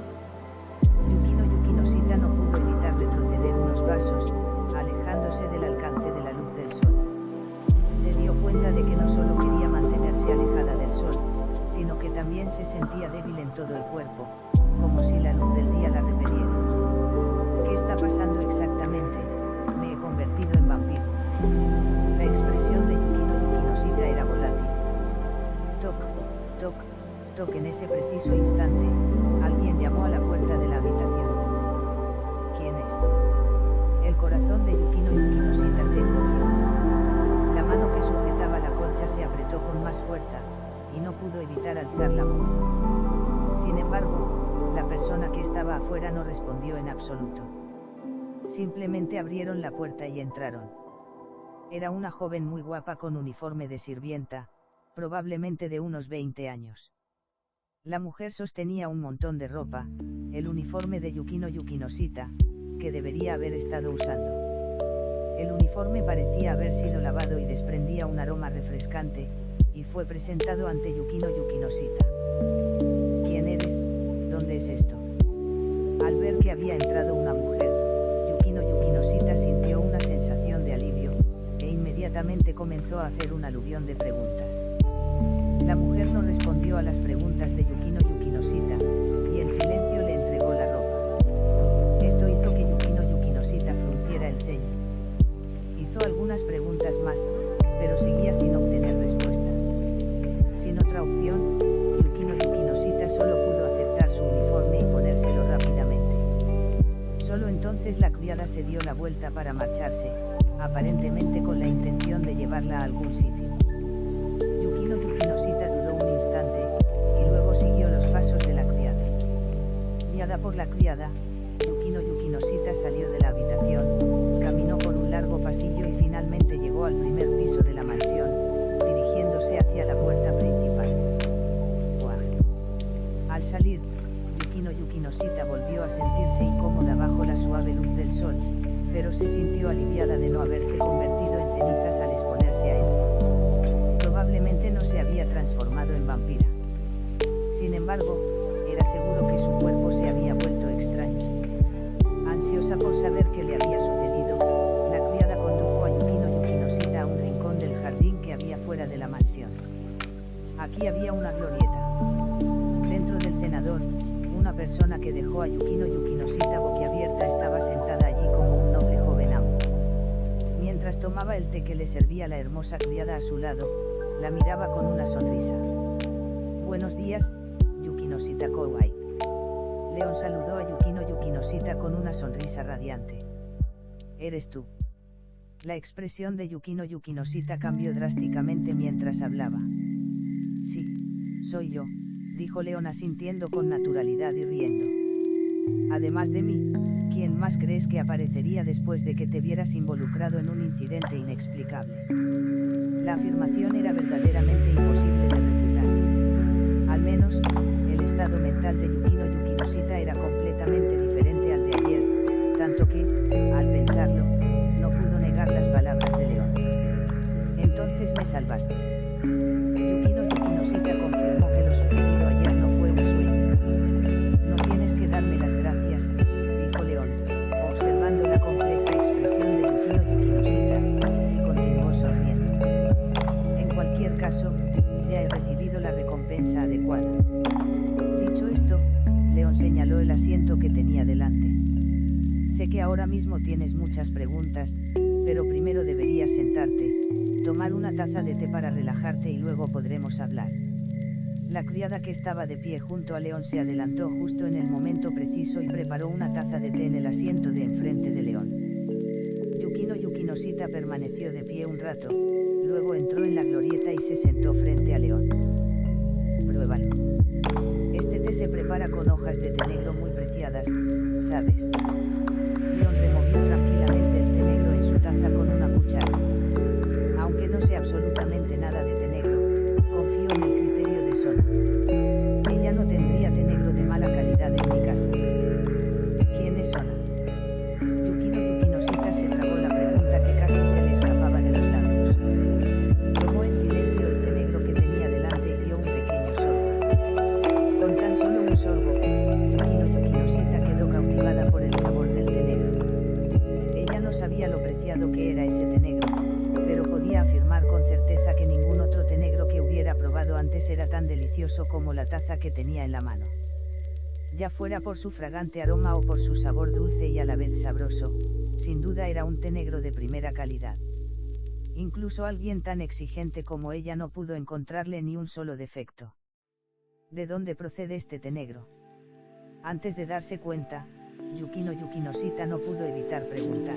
Yukino no pudo evitar retroceder unos pasos, alejándose del alcance de la luz del sol. Se dio cuenta de que no solo quería mantenerse alejada del sol, sino que también se sentía débil en todo el cuerpo, como si la luz del día la repeliera. ¿Qué está pasando exactamente? Me he convertido en vampiro. La expresión de Yukino era volátil. Toc, toc, toc. En ese preciso instante, alguien llamó a la puerta de la habitación. ¿Quién es? El corazón de Yukino se encogió. La mano que sujetaba la colcha se apretó con más fuerza, y no pudo evitar alzar la voz. Sin embargo, la persona que absoluto. Simplemente abrieron la puerta y entraron. Era una joven muy guapa con uniforme de sirvienta, probablemente de unos 20 años. La mujer sostenía un montón de ropa, el uniforme de Yukino Yukinosita, que debería haber estado usando. El uniforme parecía haber sido lavado y desprendía un aroma refrescante, y fue presentado ante Yukino Yukinosita. ¿Quién eres? ¿Dónde es esto? Al ver que había entrado una mujer, Yukino Yukinosita sintió una sensación de alivio, e inmediatamente comenzó a hacer un aluvión de preguntas. La mujer no respondió a las preguntas de Yukino Yukinosita, y el silencio le entregó la ropa. Esto hizo que Yukino Yukinosita frunciera el ceño. Hizo algunas preguntas más, pero seguía sin obtener respuesta. Sin otra opción, Yukino Yukinosita solo pudo aceptar su uniforme y ponérselo rápidamente. Solo entonces la criada se dio la vuelta para marcharse, aparentemente con la intención de llevarla a algún sitio. Yukino Yukinosita dudó un instante, y luego siguió los pasos de la criada. Guiada por la criada, Yukino Yukinosita salió de la habitación, caminó por un largo pasillo y finalmente llegó al primer piso de la mansión, dirigiéndose hacia la puerta principal. ¡Guau! Al salir, Yukino Yukinosita volvió a sentirse incómoda bajo la suave luz del sol, pero se sintió aliviada de no haberse convertido en cenizas al exponerse a él. Probablemente no se había transformado en vampira. Sin embargo, era seguro que su cuerpo se había vuelto extraño. Ansiosa por saber qué le había sucedido, la criada condujo a Yukino Yukinosita a un rincón del jardín que había fuera de la mansión. Aquí había una glorieta. Dentro del cenador, una persona que dejó a Yukino Yukinosita boquiabierta estaba sentada allí como un noble joven amo. Mientras tomaba el té que le servía la hermosa criada a su lado, la miraba con una sonrisa. Buenos días, Yukinosita Kouai. León saludó a Yukino Yukinosita con una sonrisa radiante. ¿Eres tú? La expresión de Yukino Yukinosita cambió drásticamente mientras hablaba. Sí, soy yo, dijo León asintiendo con naturalidad y riendo. Además de mí, ¿quién más crees que aparecería después de que te vieras involucrado en un incidente inexplicable? La afirmación era verdaderamente imposible de refutar. Al menos, el estado mental de Yukino Yukinosita era completamente diferente al de ayer, tanto que, al pensarlo, no pudo negar las palabras de León. Entonces me salvaste. Yukino Yukinosita confirmó que lo sucedido ayer no fue un sueño. No tienes que darme las gracias, dijo León, observando la compleja expresión de Yukino Yukinosita, y continuó sonriendo. En cualquier caso, ya he recibido la recompensa adecuada. Dicho esto, León señaló el asiento que tenía delante. Sé que ahora mismo tienes muchas preguntas, pero primero deberías sentarte, tomar una taza de té para relajarte y luego podremos hablar. La criada que estaba de pie junto a León se adelantó justo en el momento preciso y preparó una taza de té en el asiento de enfrente de León. Yukino Yukinosita permaneció de pie un rato, luego entró en la glorieta y se sentó frente a León. Pruébalo. Este té se prepara con hojas de té negro muy preciadas, ¿sabes? León removió tranquilamente el té negro en su taza con una cuchara. Aunque no sé absolutamente nada de té negro, confío en el criterio de Sona. Ella no tendría té negro de mala calidad en mi casa. ¿Quién es Sona? Yukino Yukinosita se tragó la pregunta que casi se le escapaba de los labios. Tomó en silencio el té negro que tenía delante y dio un pequeño sorbo. Con tan solo un sorbo, Yukino Yukinosita quedó cautivada por el sabor del té negro. Ella no sabía lo preciado que era ese té negro, pero podía afirmar con certeza que ningún otro té negro que hubiera probado antes era tan delicioso como la taza que tenía en la mano. Ya fuera por su fragante aroma o por su sabor dulce y a la vez sabroso, sin duda era un té negro de primera calidad. Incluso alguien tan exigente como ella no pudo encontrarle ni un solo defecto. ¿De dónde procede este té negro? Antes de darse cuenta, Yukino Yukinosita no pudo evitar preguntar.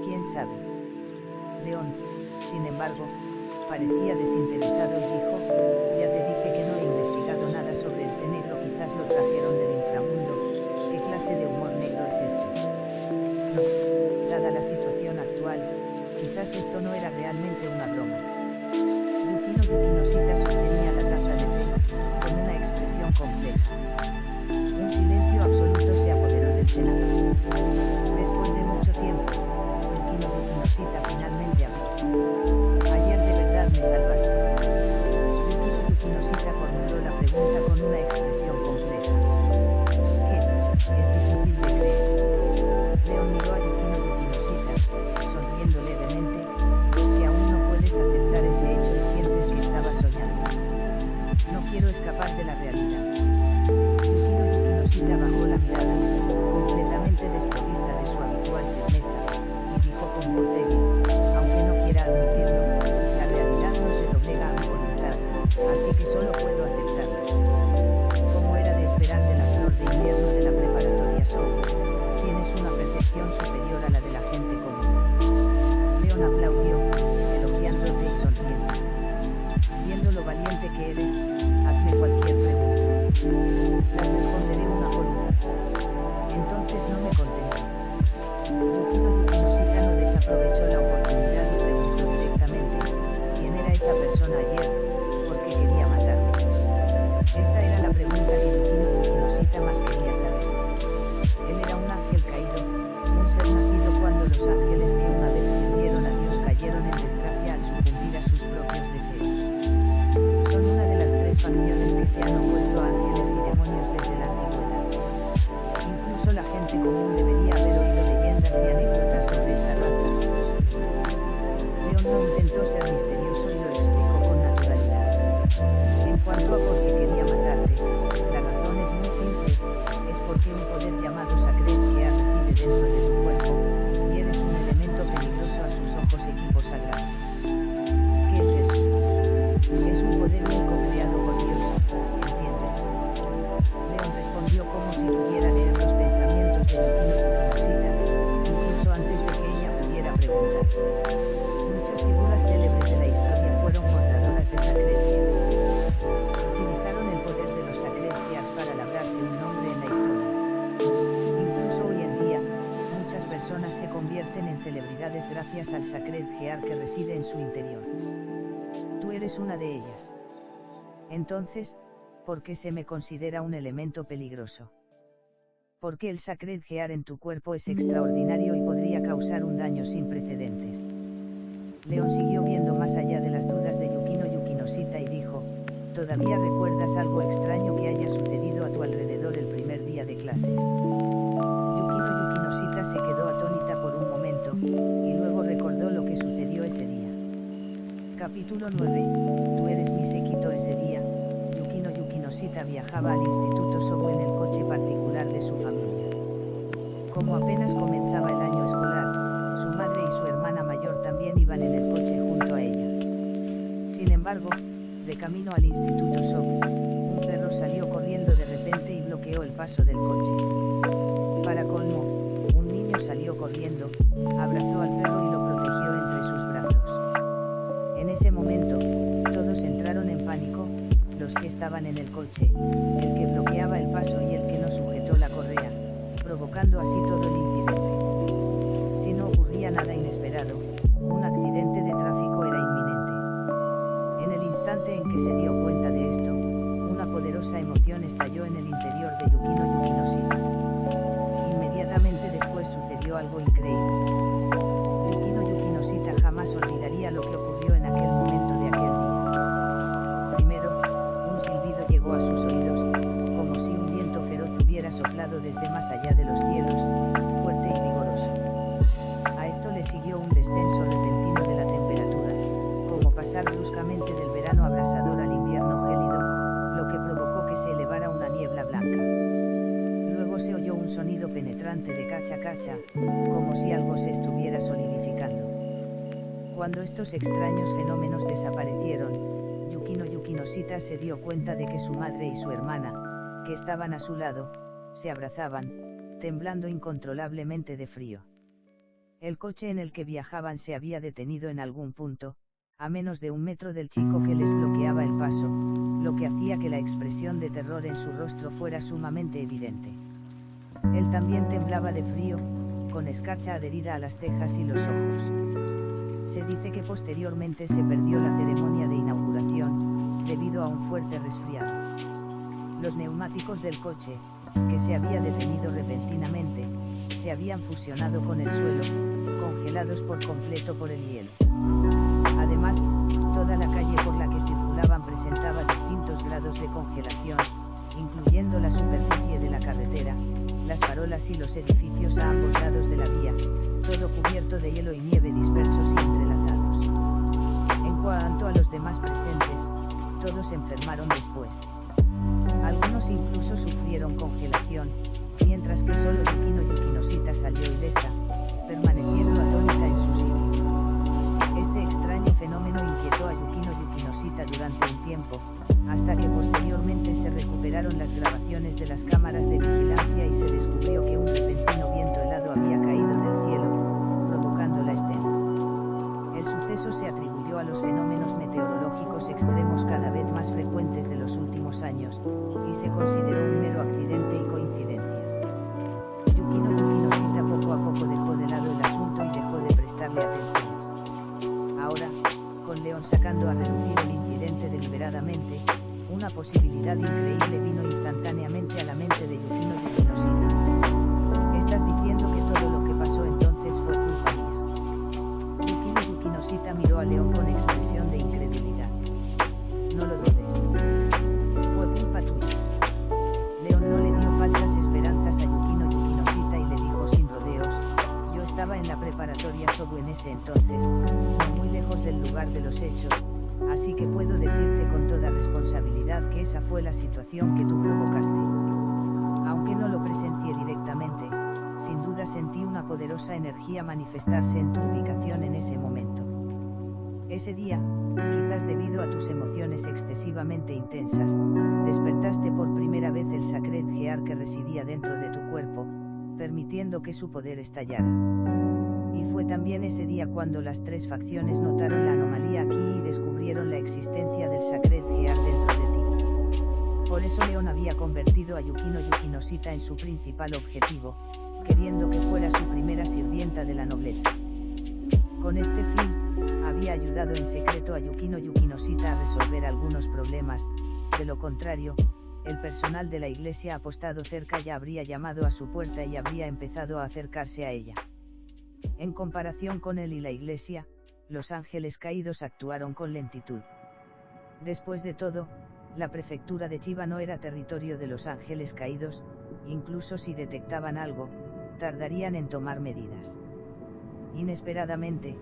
¿Quién sabe? León, sin embargo, parecía desinteresado y dijo, ya te dije que no he investigado nada sobre el té negro, quizás lo trajeron del inframundo. ¿Qué clase de humor negro quizás esto no era realmente una broma. Yukinosita sostenía la taza de té, con una expresión compleja. Un silencio absoluto se apoderó del cenador. Después de mucho tiempo, Yukinosita finalmente habló. Ayer de verdad me salvaste. Yukinosita formuló la pregunta con una expresión compleja. ¿Qué? Es difícil de creer. Leon miró a Yukinosita, sonriendo levemente. Es que aún no puedes aceptar ese hecho y sientes que estabas soñando. No quiero escapar de la realidad. Yukinosita bajó la mirada, completamente desprovista de su habitual firmeza, y dijo con voz débil, aunque no quiera admitirlo, la realidad no se doblega a mi voluntad, así que solo puedo aceptarla. Como era de esperar de la flor de invierno de la preparatoria Soul, tienes una percepción superior a la de la gente común. Leon aplaudió, elogiándote y sonriendo. Viendo lo valiente que eres, hazme cualquier pregunta. Las responderé una por una. Entonces no me contenté. Yukinosita no desaprovechó la oportunidad y preguntó directamente, ¿quién era esa persona ayer? ¿Por qué quería matarme? Esta era la pregunta que Yukinosita más quería saber. Él era un ángel caído, un ser nacido cuando los ángeles que una vez sirvieron a Dios cayeron en desgracia al sucumbir a sus propios deseos. Son una de las tres facciones que se han opuesto a ángeles y demonios desde la antigüedad. Incluso la gente común debería haber oído leyendas y anécdotas sobre esta raza. Leon no intentó ser misterioso y lo explicó con naturalidad. En cuanto a por qué quería matarte, la razón es muy simple, es porque un poder llamado Sacred Gear reside dentro de tu cuerpo, y eres un elemento peligroso a sus ojos equipo sagrado. ¿Qué es eso? Es un poder único creado por Dios, ¿entiendes? Leon respondió como si pudiera leer los pensamientos de Yukinosita, incluso antes de que ella pudiera preguntar. Muchas figuras célebres de la historia fueron portadoras de Sacred Gears. Utilizaron el poder de los Sacred Gears para labrarse un nombre en la historia. Incluso hoy en día, muchas personas se convierten en celebridades gracias al Sacred Gear que reside en su interior. Tú eres una de ellas. Entonces, ¿por qué se me considera un elemento peligroso? Porque el Sacred Gear en tu cuerpo es extraordinario y podría causar un daño sin precedentes. Leon siguió viendo más allá de las dudas de Yukinosita y dijo, ¿todavía recuerdas algo extraño que haya sucedido a tu alrededor el primer día de clases? Yukinosita se quedó atónita por un momento, y luego recordó lo que sucedió ese día. Capítulo 9, Tú eres mi séquito. Ese día, Yukinosita viajaba al Instituto Sobu en el coche particular de su familia. Como apenas comenzaba el año escolar, su madre y su hermana mayor también iban en el coche junto a ella. Sin embargo, de camino al Instituto Sobu, un perro salió corriendo de repente y bloqueó el paso del coche. Para colmo, un niño salió corriendo, abrazó al perro y lo protegió entre sus brazos. En ese momento, todos entraron en pánico, los que estaban en el coche, el que bloqueaba el paso y el que no sujetó la correa, provocando así todo el incidente. Si no ocurría nada inesperado, un accidente de tráfico era inminente. En el instante en que se dio cuenta de esto, una poderosa emoción estalló en el interior de Yukinosita. Inmediatamente después sucedió algo increíble. Yukinosita jamás olvidaría lo que ocurrió en aquel momento de aquel día. Primero, un silbido llegó a sus oídos, como si un viento feroz hubiera soplado desde más allá de los cielos, fuerte y vigoroso. A esto le siguió un descenso repentino de la temperatura, como pasar bruscamente del verano abrasador al invierno gélido, lo que provocó que se elevara una niebla blanca. Luego se oyó un sonido penetrante de cacha-cacha, como si algo se estuviera solidificando. Cuando estos extraños fenómenos desaparecieron, Yukinosita se dio cuenta de que su madre y su hermana, que estaban a su lado, se abrazaban, temblando incontrolablemente de frío. El coche en el que viajaban se había detenido en algún punto, a menos de 1 metro del chico que les bloqueaba el paso, lo que hacía que la expresión de terror en su rostro fuera sumamente evidente. Él también temblaba de frío, con escarcha adherida a las cejas y los ojos. Parece que posteriormente se perdió la ceremonia de inauguración, debido a un fuerte resfriado. Los neumáticos del coche, que se había detenido repentinamente, se habían fusionado con el suelo, congelados por completo por el hielo. Además, toda la calle por la que circulaban presentaba distintos grados de congelación, incluyendo la superficie de la carretera, las farolas y los edificios a ambos lados de la vía, todo cubierto de hielo y nieve dispersos y entrelazados. En cuanto a los demás presentes, todos se enfermaron después. Algunos incluso sufrieron congelación, mientras que solo Yukino salió ilesa, permaneciendo atónita en su sitio. Este extraño fenómeno inquietó a Yukino durante un tiempo, hasta que posteriormente se recuperaron las grabaciones de las cámaras de vigilancia y se descubrió que un repentino viento helado había caído del cielo, provocando la escena. El suceso se atribuyó a los fenómenos meteorológicos extremos cada vez más frecuentes de los últimos años, y se consideró un mero accidente y coincidencia. Yukino poco a poco dejó de lado el asunto y dejó de prestarle atención. Ahora, con Leon sacando a relucir el incidente deliberadamente, una posibilidad increíble vino instantáneamente a la mente de Yukino. Estás diciendo que todo lo que pasó entonces fue culpa mía. Yukino miró a Leon con expresión de incredulidad. No lo dudes. Fue culpa tuya. Leon no le dio falsas esperanzas a Yukino y le dijo sin rodeos: yo estaba en la preparatoria Sobu en ese entonces, no muy lejos del lugar de los hechos, así que puedo decirte con toda responsabilidad que esa fue la situación que tú provocaste. Aunque no lo presencié directamente, sin duda sentí una poderosa energía manifestarse en tu ubicación en ese momento. Ese día, quizás debido a tus emociones excesivamente intensas, despertaste por primera vez el Sacred Gear que residía dentro de tu cuerpo, permitiendo que su poder estallara. Y fue también ese día cuando las tres facciones notaron la anomalía aquí y descubrieron la existencia del Sacred Gear dentro de ti. Por eso Leon había convertido a Yukino en su principal objetivo, queriendo que fuera su primera sirvienta de la nobleza. Con este fin, había ayudado en secreto a Yukino a resolver algunos problemas, de lo contrario, el personal de la iglesia apostado cerca ya habría llamado a su puerta y habría empezado a acercarse a ella. En comparación con él y la iglesia, los ángeles caídos actuaron con lentitud. Después de todo, la prefectura de Chiba no era territorio de los ángeles caídos, incluso si detectaban algo, tardarían en tomar medidas. Inesperadamente,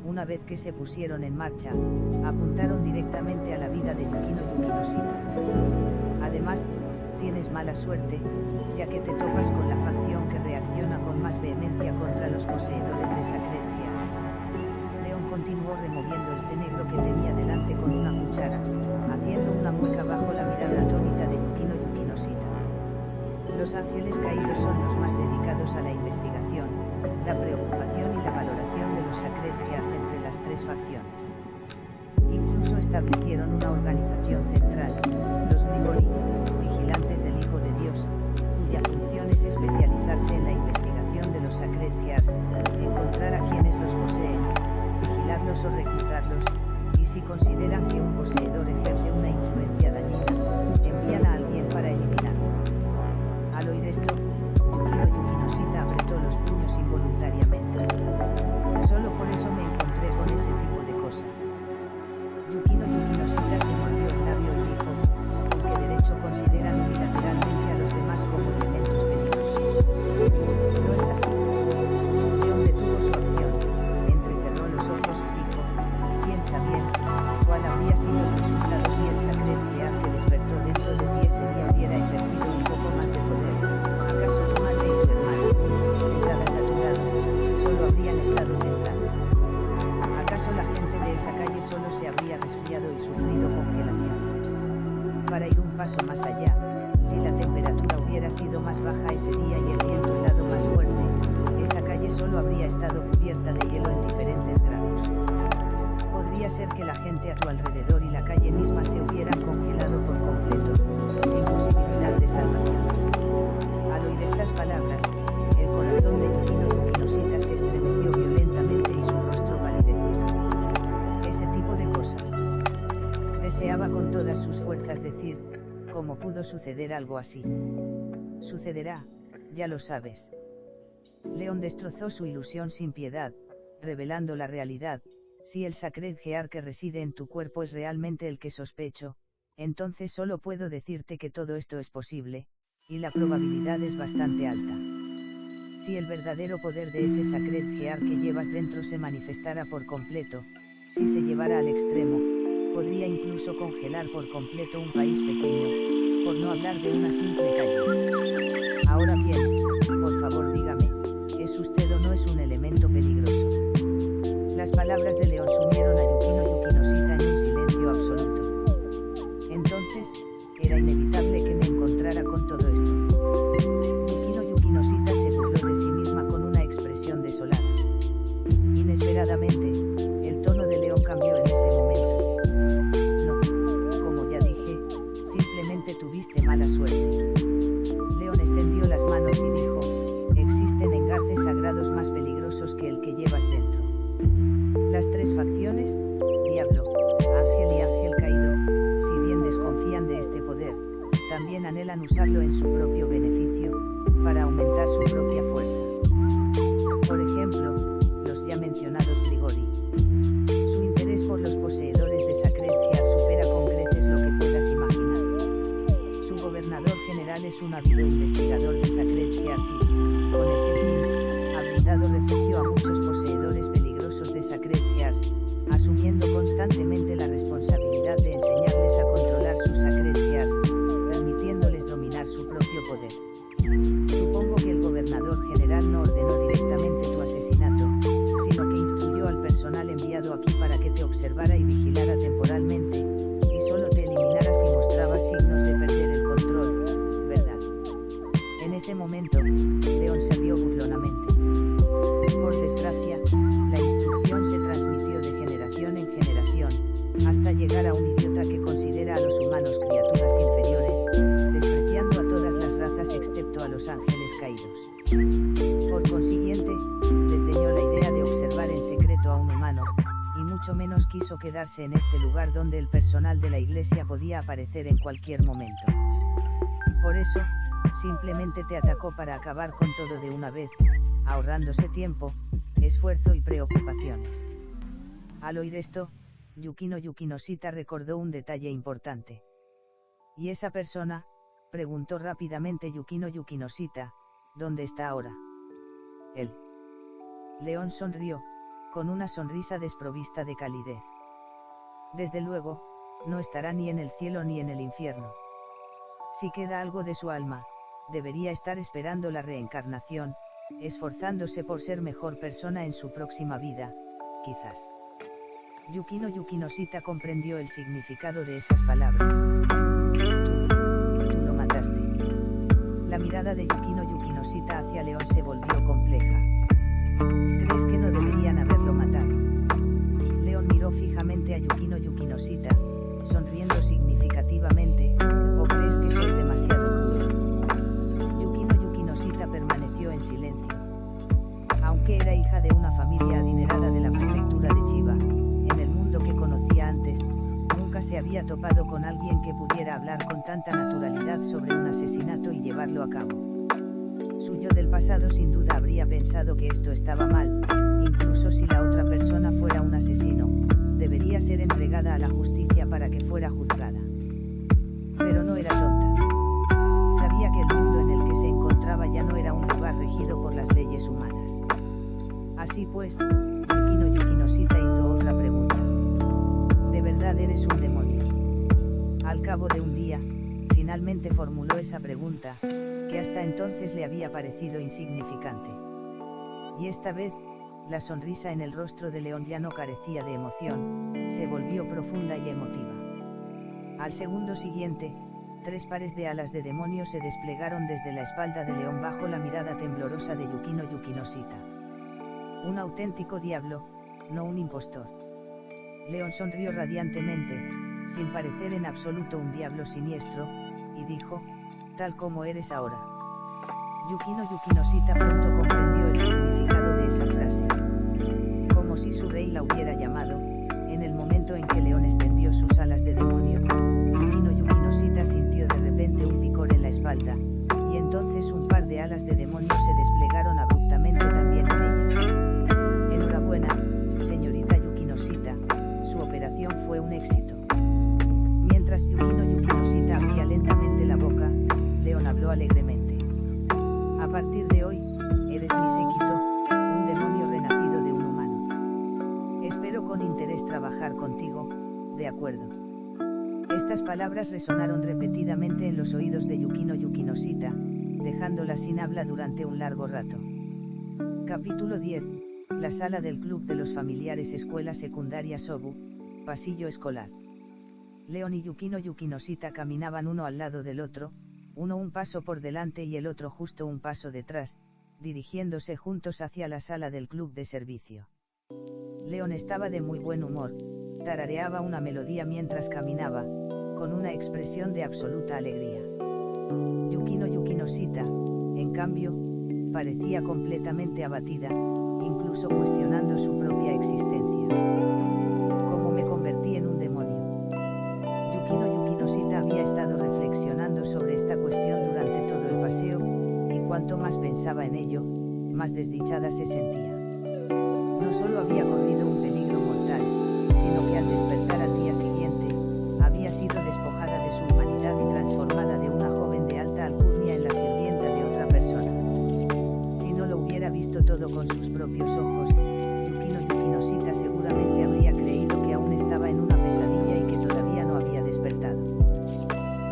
una vez que se pusieron en marcha, apuntaron directamente a la vida de Yukino. Además, tienes mala suerte, ya que te topas con la facción que reacciona con más vehemencia contra los poseedores de Sacred Gear. Leon continuó removiendo el té negro que tenía delante con una cuchara, haciendo una mueca bajo la mirada atónita de Yukino. Los ángeles caídos son los más dedicados a la investigación, la preocupación y la valoración de los Sacred Gears entre las tres facciones. Incluso establecieron una organización central, los Grigori, vigilantes del Hijo de Dios, cuya función es especializarse en la investigación de los Sacred Gears, encontrar a quienes los poseen, vigilarlos o reclutarlos, y si consideran que un poseedor ejerce una influencia dañina, envían a alguien para eliminarlo. Al oír esto, Yukino apretó los puños involuntariamente. Solo por eso me encontré con ese tipo de cosas. Yukino se mordió el labio y dijo: ¿con qué derecho consideran unilateralmente a los demás como elementos peligrosos? No es así. Leon detuvo su acción, entrecerró los ojos y dijo: piensa bien, ¿cuál habría sido el resultado si el Sacred Gear que despertó dentro de ti ese día hubiera ejercido un poco más de poder? ¿Acaso tu madre y tu hermana, sentadas a tu lado, solo habrían estado tentando? ¿Acaso la gente de esa calle solo se habría resfriado y sufrido congelación? Para ir un paso más allá, si la temperatura hubiera sido más baja ese día y el viento helado más fuerte, esa calle solo habría estado cubierta de hielo en diferentes grados. Podría ser que la gente a tu alrededor y la calle misma se hubieran congelado por completo, sin posibilidad de salvación. Al oír estas palabras, el corazón de Yukino se estremeció violentamente y su rostro palideció. decir, ¿cómo pudo suceder algo así? Sucederá, ya lo sabes. León destrozó su ilusión sin piedad, revelando la realidad. Si el Sacred Gear que reside en tu cuerpo es realmente el que sospecho, entonces solo puedo decirte que todo esto es posible, y la probabilidad es bastante alta. Si el verdadero poder de ese Sacred Gear que llevas dentro se manifestara por completo, si se llevara al extremo, podría incluso congelar por completo un país pequeño, por no hablar de una simple calle. Ahora bien, por favor dígame, ¿es usted o no es un elemento peligroso? Las palabras de León sumieron a Yukino Yukinosita en un silencio absoluto. Entonces, era inevitable que me encontrara con todo esto. Yukino Yukinosita se burló de sí misma con una expresión desolada. Inesperadamente, el tono de León cambió en ese momento. No, como ya dije, simplemente tuviste mala suerte. León extendió las manos y dijo, existen engarces sagrados más peligrosos que el que llevas dentro. Las tres facciones, Diablo, Ángel y Ángel Caído, si bien desconfían de este poder, también anhelan usarlo en su propio beneficio, para aumentar su propia fuerza. Por ejemplo, los ya mencionados Grigori. Su interés por los poseedores de Sacred Gear supera con creces lo que puedas imaginar. Su gobernador general es un ávido investigador de Sacred Gears y, con ese fin, ha brindado refugio a muchos poseedores peligrosos de Sacred Gears, asumiendo constantemente la responsabilidad de enseñarles a controlar sus Sacred Gears, permitiéndoles dominar su propio poder. Supongo que el gobernador general no ordenó directamente tu asesinato, sino que instruyó al personal enviado aquí para que te observara y vigilara temporalmente, y solo te eliminara si mostrabas signos de perder el control, ¿verdad? En ese momento, León se rió burlonamente. Por desgracia, la instrucción se transmitió de generación en generación, hasta llegar a un idiota que considera a los humanos criaturas inferiores, despreciando a todas las razas excepto a los ángeles caídos. Por consiguiente, desdeñó la idea de observar en secreto a un humano, y mucho menos quiso quedarse en este lugar donde el personal de la iglesia podía aparecer en cualquier momento. Por eso, simplemente te atacó para acabar con todo de una vez, ahorrándose tiempo, esfuerzo y preocupaciones. Al oír esto, Yukino Yukinosita recordó un detalle importante. ¿Y esa persona? Preguntó rápidamente Yukino Yukinosita, ¿dónde está ahora? Él. León sonrió, con una sonrisa desprovista de calidez. Desde luego, no estará ni en el cielo ni en el infierno. Si queda algo de su alma, debería estar esperando la reencarnación, esforzándose por ser mejor persona en su próxima vida, quizás. Yukino Yukinosita comprendió el significado de esas palabras. Tú lo mataste. La mirada de Yukino Yukinosita hacia León se volvió compleja. ¿Crees que no deberían haberlo matado? León miró fijamente a Yukino Yukinosita, sonriendo significativamente, ¿o crees que soy demasiado cruel? Yukino Yukinosita permaneció en silencio. Aunque era hija de una familia adinerada de la prefectura de Chiba, en el mundo que conocía antes, nunca se había topado con alguien que pudiera hablar con tanta naturalidad sobre un asesinato y llevarlo a cabo. Su yo del pasado sin duda habría pensado que esto estaba mal, incluso si la otra persona fuera un asesino, debería ser entregada a la justicia para que fuera juzgada. Pero no era tonta. Sabía que el mundo en el que se encontraba ya no era un lugar regido por las leyes humanas. Así pues, Yukino Yukinosita hizo otra pregunta. ¿De verdad eres un demonio? Al cabo de un día, finalmente formuló esa pregunta, que hasta entonces le había parecido insignificante. Y esta vez, la sonrisa en el rostro de León ya no carecía de emoción, se volvió profunda y emotiva. Al segundo siguiente, 3 pares de alas de demonio se desplegaron desde la espalda de León bajo la mirada temblorosa de Yukino Yukinosita. Un auténtico diablo, no un impostor. León sonrió radiantemente, sin parecer en absoluto un diablo siniestro, y dijo, tal como eres ahora. Yukino Yukinosita pronto comprendió el significado de esa frase. Como si su rey la hubiera llamado, en el momento en que León extendió sus alas de demonio, Yukino Yukinosita Espero con interés trabajar contigo, de acuerdo. Estas palabras resonaron repetidamente en los oídos de Yukino Yukinosita, dejándola sin habla durante un largo rato. Capítulo 10. La sala del club de los familiares escuela secundaria Sobu, pasillo escolar. Leon y Yukino Yukinosita caminaban uno al lado del otro, uno un paso por delante y el otro justo un paso detrás, dirigiéndose juntos hacia la sala del club de servicio. Leon estaba de muy buen humor, tarareaba una melodía mientras caminaba, con una expresión de absoluta alegría. Yukino Yukinosita, en cambio, parecía completamente abatida, incluso cuestionando su propia existencia. ¿Cómo me convertí en un demonio? Yukino Yukinosita había estado reflexionando sobre esta cuestión durante todo el paseo, y cuanto más pensaba en ello, más desdichada se sentía. No solo había corrido un peligro mortal, sino que al despertar al día siguiente, había sido despojada de su humanidad y transformada de una joven de alta alcurnia en la sirvienta de otra persona. Si no lo hubiera visto todo con sus propios ojos, Yukino Yukinosita seguramente habría creído que aún estaba en una pesadilla y que todavía no había despertado.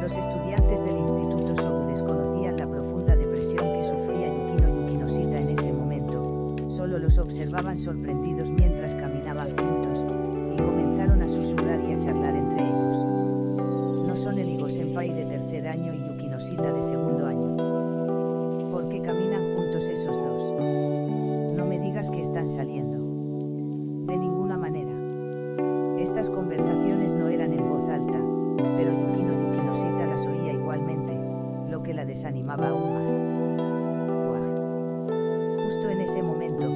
Los estudiantes del Instituto Sobu desconocían la profunda depresión que sufría Yukino Yukinosita en ese momento, solo los observaban sorprendidos mientras caminaban juntos, y comenzaron a susurrar y a charlar entre ellos. No son el Igo-senpai de tercer año y Yukinosita de segundo año. ¿Por qué caminan juntos esos dos? No me digas que están saliendo. De ninguna manera. Estas conversaciones no eran en voz alta, pero Yukino Yukinosita las oía igualmente, lo que la desanimaba aún más. ¡Guau! Justo en ese momento,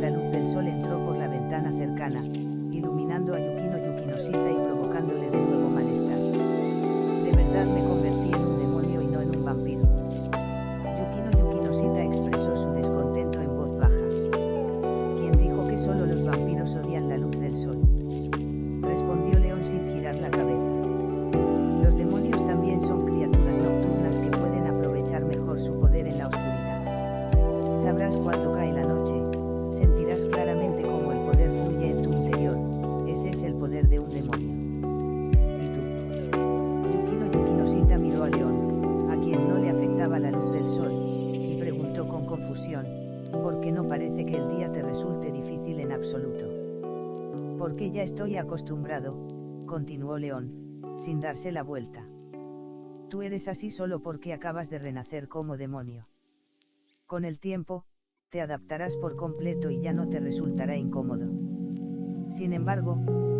la luz del sol entró por la ventana cercana, iluminando a Yukino Yukinosita y provocándole de nuevo malestar. De verdad me convertí en un demonio y no en un vampiro. Yukino Yukinosita expresó su descontento en voz baja. ¿Quién dijo que solo los vampiros odian la luz del sol? Respondió Leon sin girar la cabeza. Los demonios también son criaturas nocturnas que pueden aprovechar mejor su poder en la oscuridad. Sabrás cuando cae la noche, sentirás claramente cómo el poder fluye en tu interior, ese es el poder de un demonio. ¿Y tú? Yukino Yukinosita miró a Leon, a quien no le afectaba la luz del sol, y preguntó con confusión, ¿por qué no parece que el día te resulte difícil en absoluto? Porque ya estoy acostumbrado, continuó Leon, sin darse la vuelta. Tú eres así solo porque acabas de renacer como demonio. Con el tiempo, te adaptarás por completo y ya no te resultará incómodo. Sin embargo,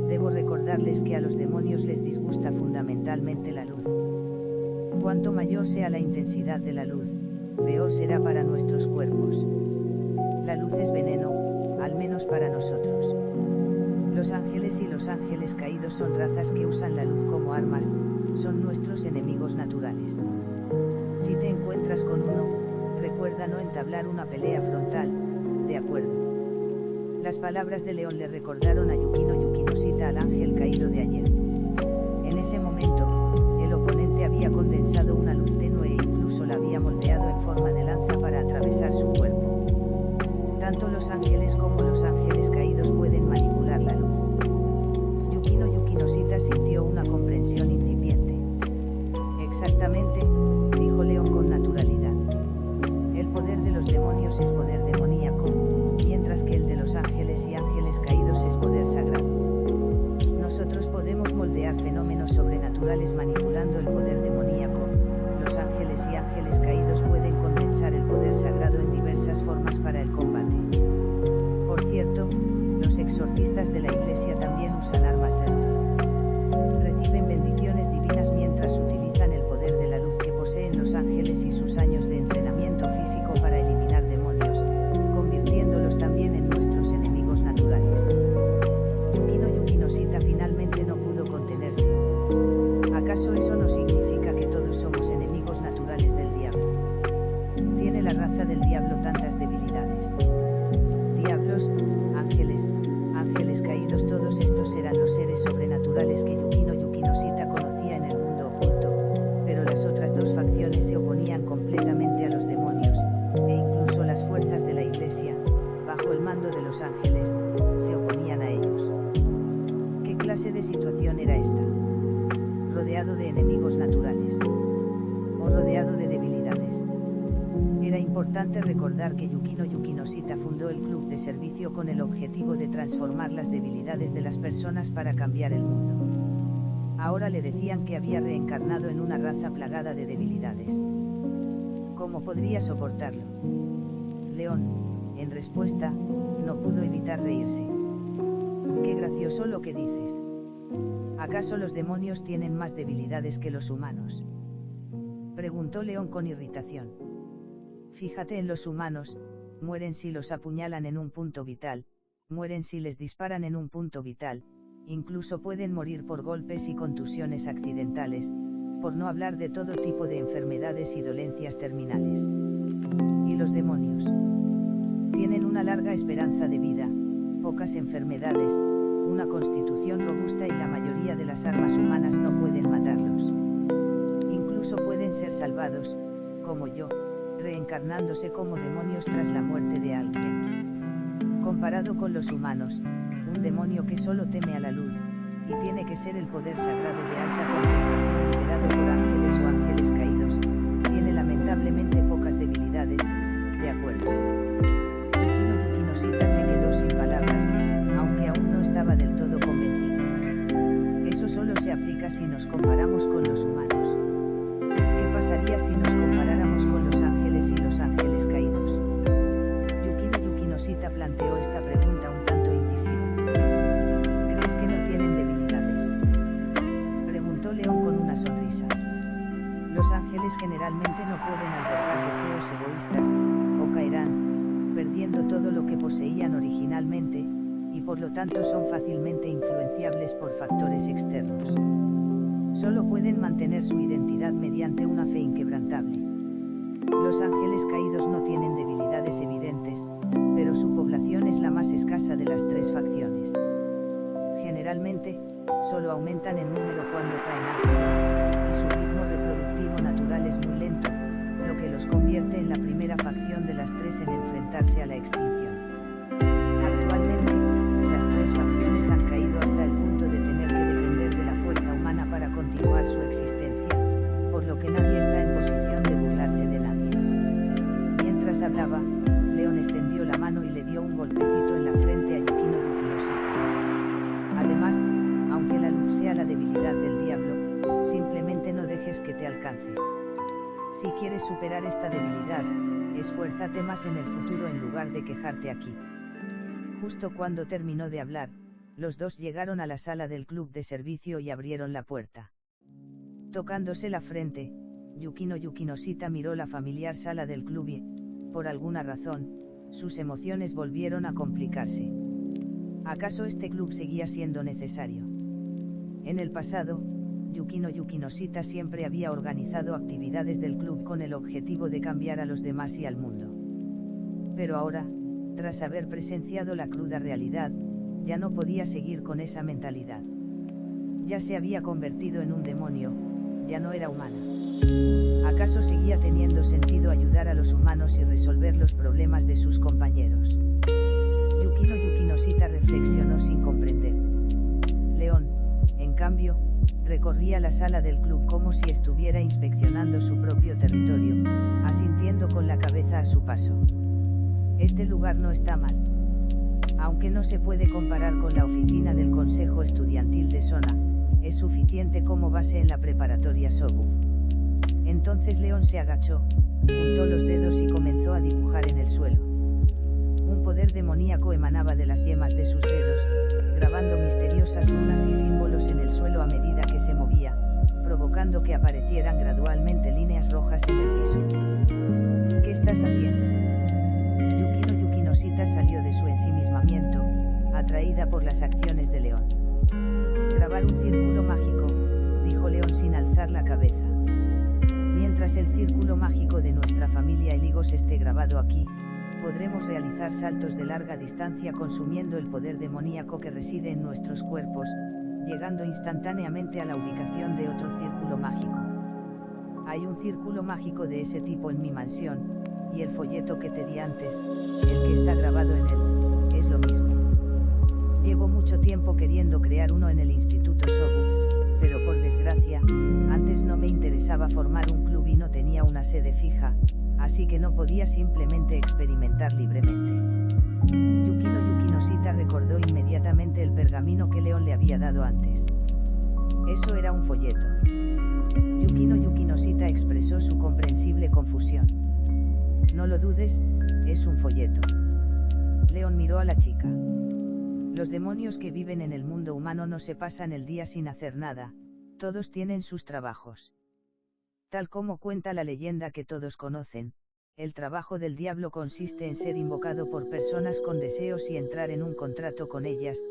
debo recordarles que a los demonios les disgusta fundamentalmente la luz. Cuanto mayor sea la intensidad de la luz, peor será para nuestros cuerpos. La luz es veneno, al menos para nosotros. Los ángeles y los ángeles caídos son razas que usan la luz como armas, son nuestros enemigos naturales. Si te encuentras con uno, recuerda no entablar una pelea frontal, ¿de acuerdo? Las palabras de Leon le recordaron a Yukino Yukinosita al ángel caído de ayer. En ese momento, el oponente había condensado una luz tenue e incluso la había moldeado en forma de lanza para atravesar su cuerpo. Tanto los ángeles como los ángeles caídos pueden manipular la luz. Yukino Yukinosita sintió una comprensión incipiente. Exactamente, dijo Leon con naturalidad. El poder de los demonios es poder demoníaco, mientras que el de los ángeles y ángeles caídos es poder sagrado. Nosotros podemos clase de situación era esta? ¿Rodeado de enemigos naturales? ¿O rodeado de debilidades? Era importante recordar que Yukino Shita fundó el club de servicio con el objetivo de transformar las debilidades de las personas para cambiar el mundo. Ahora le decían que había reencarnado en una raza plagada de debilidades. ¿Cómo podría soportarlo? León, en respuesta, no pudo evitar reírse. Qué gracioso lo que dices. ¿Acaso los demonios tienen más debilidades que los humanos? Preguntó León con irritación. Fíjate en los humanos, mueren si los apuñalan en un punto vital, mueren si les disparan en un punto vital, incluso pueden morir por golpes y contusiones accidentales, por no hablar de todo tipo de enfermedades y dolencias terminales. ¿Y los demonios? Tienen una larga esperanza de vida, pocas enfermedades, una constitución robusta y la mayoría de las armas humanas no pueden matarlos. Incluso pueden ser salvados, como yo, reencarnándose como demonios tras la muerte de alguien. Comparado con los humanos, un demonio que solo teme a la luz, y tiene que ser el poder sagrado de alta concentración liderado por ángeles o ángeles caídos, tiene lamentablemente pocas debilidades, de acuerdo. Yukino Shita se quedó sin palabras, aunque aún no estaba del todo convencido. Eso solo se aplica si nos comparamos con los humanos. ¿Qué pasaría si nos comparáramos con los ángeles y los ángeles caídos? Yukino Shita planteó esta pregunta un tanto incisiva. ¿Crees que no tienen debilidades? Preguntó León con una sonrisa. Los ángeles generalmente no pueden albergar deseos egoístas, o caerán, perdiendo todo lo que poseían originalmente, y por lo tanto son fácilmente influenciables por factores externos. Solo pueden mantener su identidad mediante una fe inquebrantable. Los ángeles caídos no tienen debilidades evidentes, pero su población es la más escasa de las tres facciones. Generalmente, solo aumentan en número cuando caen ángeles, y su ritmo reproductivo natural es muy lento, lo que los convierte en la primera facción de las tres en enfrentarse a la extinción. Actualmente, las tres facciones han caído hasta el punto de tener que depender de la fuerza humana para continuar su existencia, por lo que nadie está en posición de burlarse de nadie. Mientras hablaba, León extendió la mano y le dio un golpecito en la frente a Yukino Shita. Además, aunque la luz sea la debilidad del diablo, simplemente no dejes que te alcance. Si quieres superar esta debilidad, esfuérzate más en el futuro en lugar de quejarte aquí. Justo cuando terminó de hablar, los dos llegaron a la sala del club de servicio y abrieron la puerta. Tocándose la frente, Yukino Shita miró la familiar sala del club y, por alguna razón, sus emociones volvieron a complicarse. ¿Acaso este club seguía siendo necesario? En el pasado, Yukino Shita siempre había organizado actividades del club con el objetivo de cambiar a los demás y al mundo. Pero ahora, tras haber presenciado la cruda realidad, ya no podía seguir con esa mentalidad. Ya se había convertido en un demonio, ya no era humana. ¿Acaso seguía teniendo sentido ayudar a los humanos y resolver los problemas de sus compañeros? Yukino Shita reflexionó sin comprender. León, en cambio, recorría la sala del club como si estuviera inspeccionando su propio territorio, asintiendo con la cabeza a su paso. Este lugar no está mal. Aunque no se puede comparar con la oficina del Consejo Estudiantil de Sona, es suficiente como base en la preparatoria Sobu. Entonces León se agachó, juntó los dedos y comenzó a dibujar en el suelo. Un poder demoníaco emanaba de las yemas de sus dedos, grabando misteriosas runas y símbolos en el suelo a medida que se movía, provocando que aparecieran gradualmente líneas rojas en el piso. ¿Qué estás haciendo? Yukino Shita salió de su ensimismamiento, atraída por las acciones de León. Grabar un círculo mágico, dijo León sin alzar la cabeza. Mientras el círculo mágico de nuestra familia Eligos esté grabado aquí, podremos realizar saltos de larga distancia consumiendo el poder demoníaco que reside en nuestros cuerpos, llegando instantáneamente a la ubicación de otro círculo mágico. Hay un círculo mágico de ese tipo en mi mansión, y el folleto que te di antes, el que está grabado en él, es lo mismo. Llevo mucho tiempo queriendo crear uno en el instituto. Tosobu, pero por desgracia, antes no me interesaba formar un club y no tenía una sede fija, así que no podía simplemente experimentar libremente. Yukino Yukinosita recordó inmediatamente el pergamino que Leon le había dado antes. Eso era un folleto. Yukino Yukinosita expresó su comprensible confusión. No lo dudes, es un folleto. Leon miró a la chica. Los demonios que viven en el mundo humano no se pasan el día sin hacer nada, todos tienen sus trabajos. Tal como cuenta la leyenda que todos conocen, el trabajo del diablo consiste en ser invocado por personas con deseos y entrar en un contrato con ellas,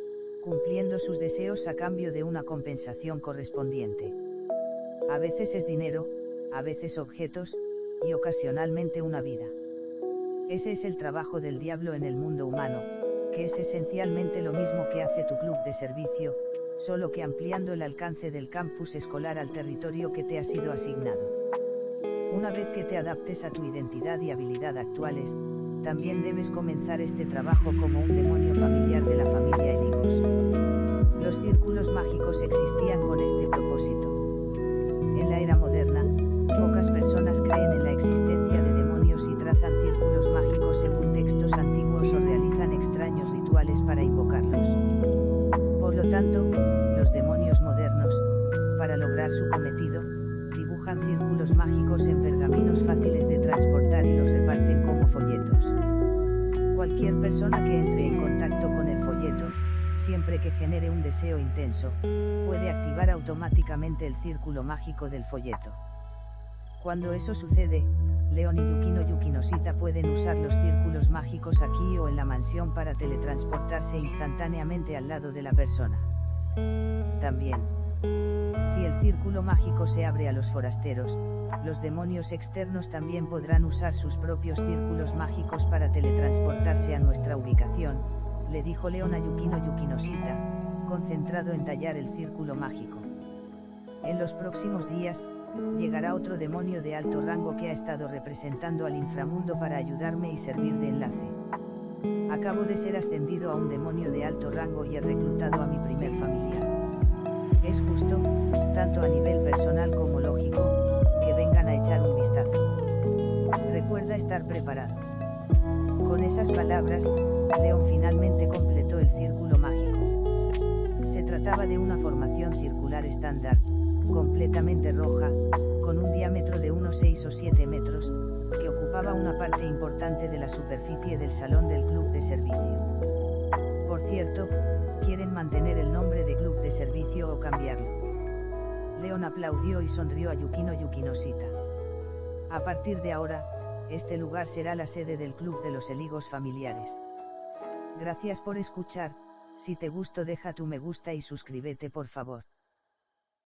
cumpliendo sus deseos a cambio de una compensación correspondiente. A veces es dinero, a veces objetos, y ocasionalmente una vida. Ese es el trabajo del diablo en el mundo humano, que es esencialmente lo mismo que hace tu club de servicio, solo que ampliando el alcance del campus escolar al territorio que te ha sido asignado. Una vez que te adaptes a tu identidad y habilidad actuales, también debes comenzar este trabajo como un demonio familiar de la familia Eligos. Los círculos mágicos existían con este propósito. En la era moderna, pocas personas creen en la existencia de demonios y trazan círculos mágicos según textos antiguos o realizan extraños rituales para invocarlos. Por lo tanto, los demonios modernos, para lograr su cometido, dibujan círculos mágicos en pergaminos fáciles de transportar y los reparten como folletos. Cualquier persona que entre en contacto con el folleto, siempre que genere un deseo intenso, puede activar automáticamente el círculo mágico del folleto. Cuando eso sucede, Leon y Yukino Yukinosita pueden usar los círculos mágicos aquí o en la mansión para teletransportarse instantáneamente al lado de la persona. También, si el círculo mágico se abre a los forasteros, los demonios externos también podrán usar sus propios círculos mágicos para teletransportarse a nuestra ubicación, le dijo Leon a Yukino Yukinosita, concentrado en tallar el círculo mágico. En los próximos días, llegará otro demonio de alto rango que ha estado representando al inframundo para ayudarme y servir de enlace. Acabo de ser ascendido a un demonio de alto rango y he reclutado a mi primer familiar. Es justo, tanto a nivel personal como lógico, que vengan a echar un vistazo. Recuerda estar preparado. Con esas palabras, Leon finalmente completó el círculo mágico. Se trataba de una formación circular estándar, completamente roja, con un diámetro de unos 6 o 7 metros, que ocupaba una parte importante de la superficie del salón del club de servicio. Por cierto, ¿quieren mantener el nombre de club de servicio o cambiarlo? Leon aplaudió y sonrió a Yukino Yukinosita. A partir de ahora, este lugar será la sede del club de los Eligos familiares. Gracias por escuchar, si te gustó deja tu me gusta y suscríbete por favor.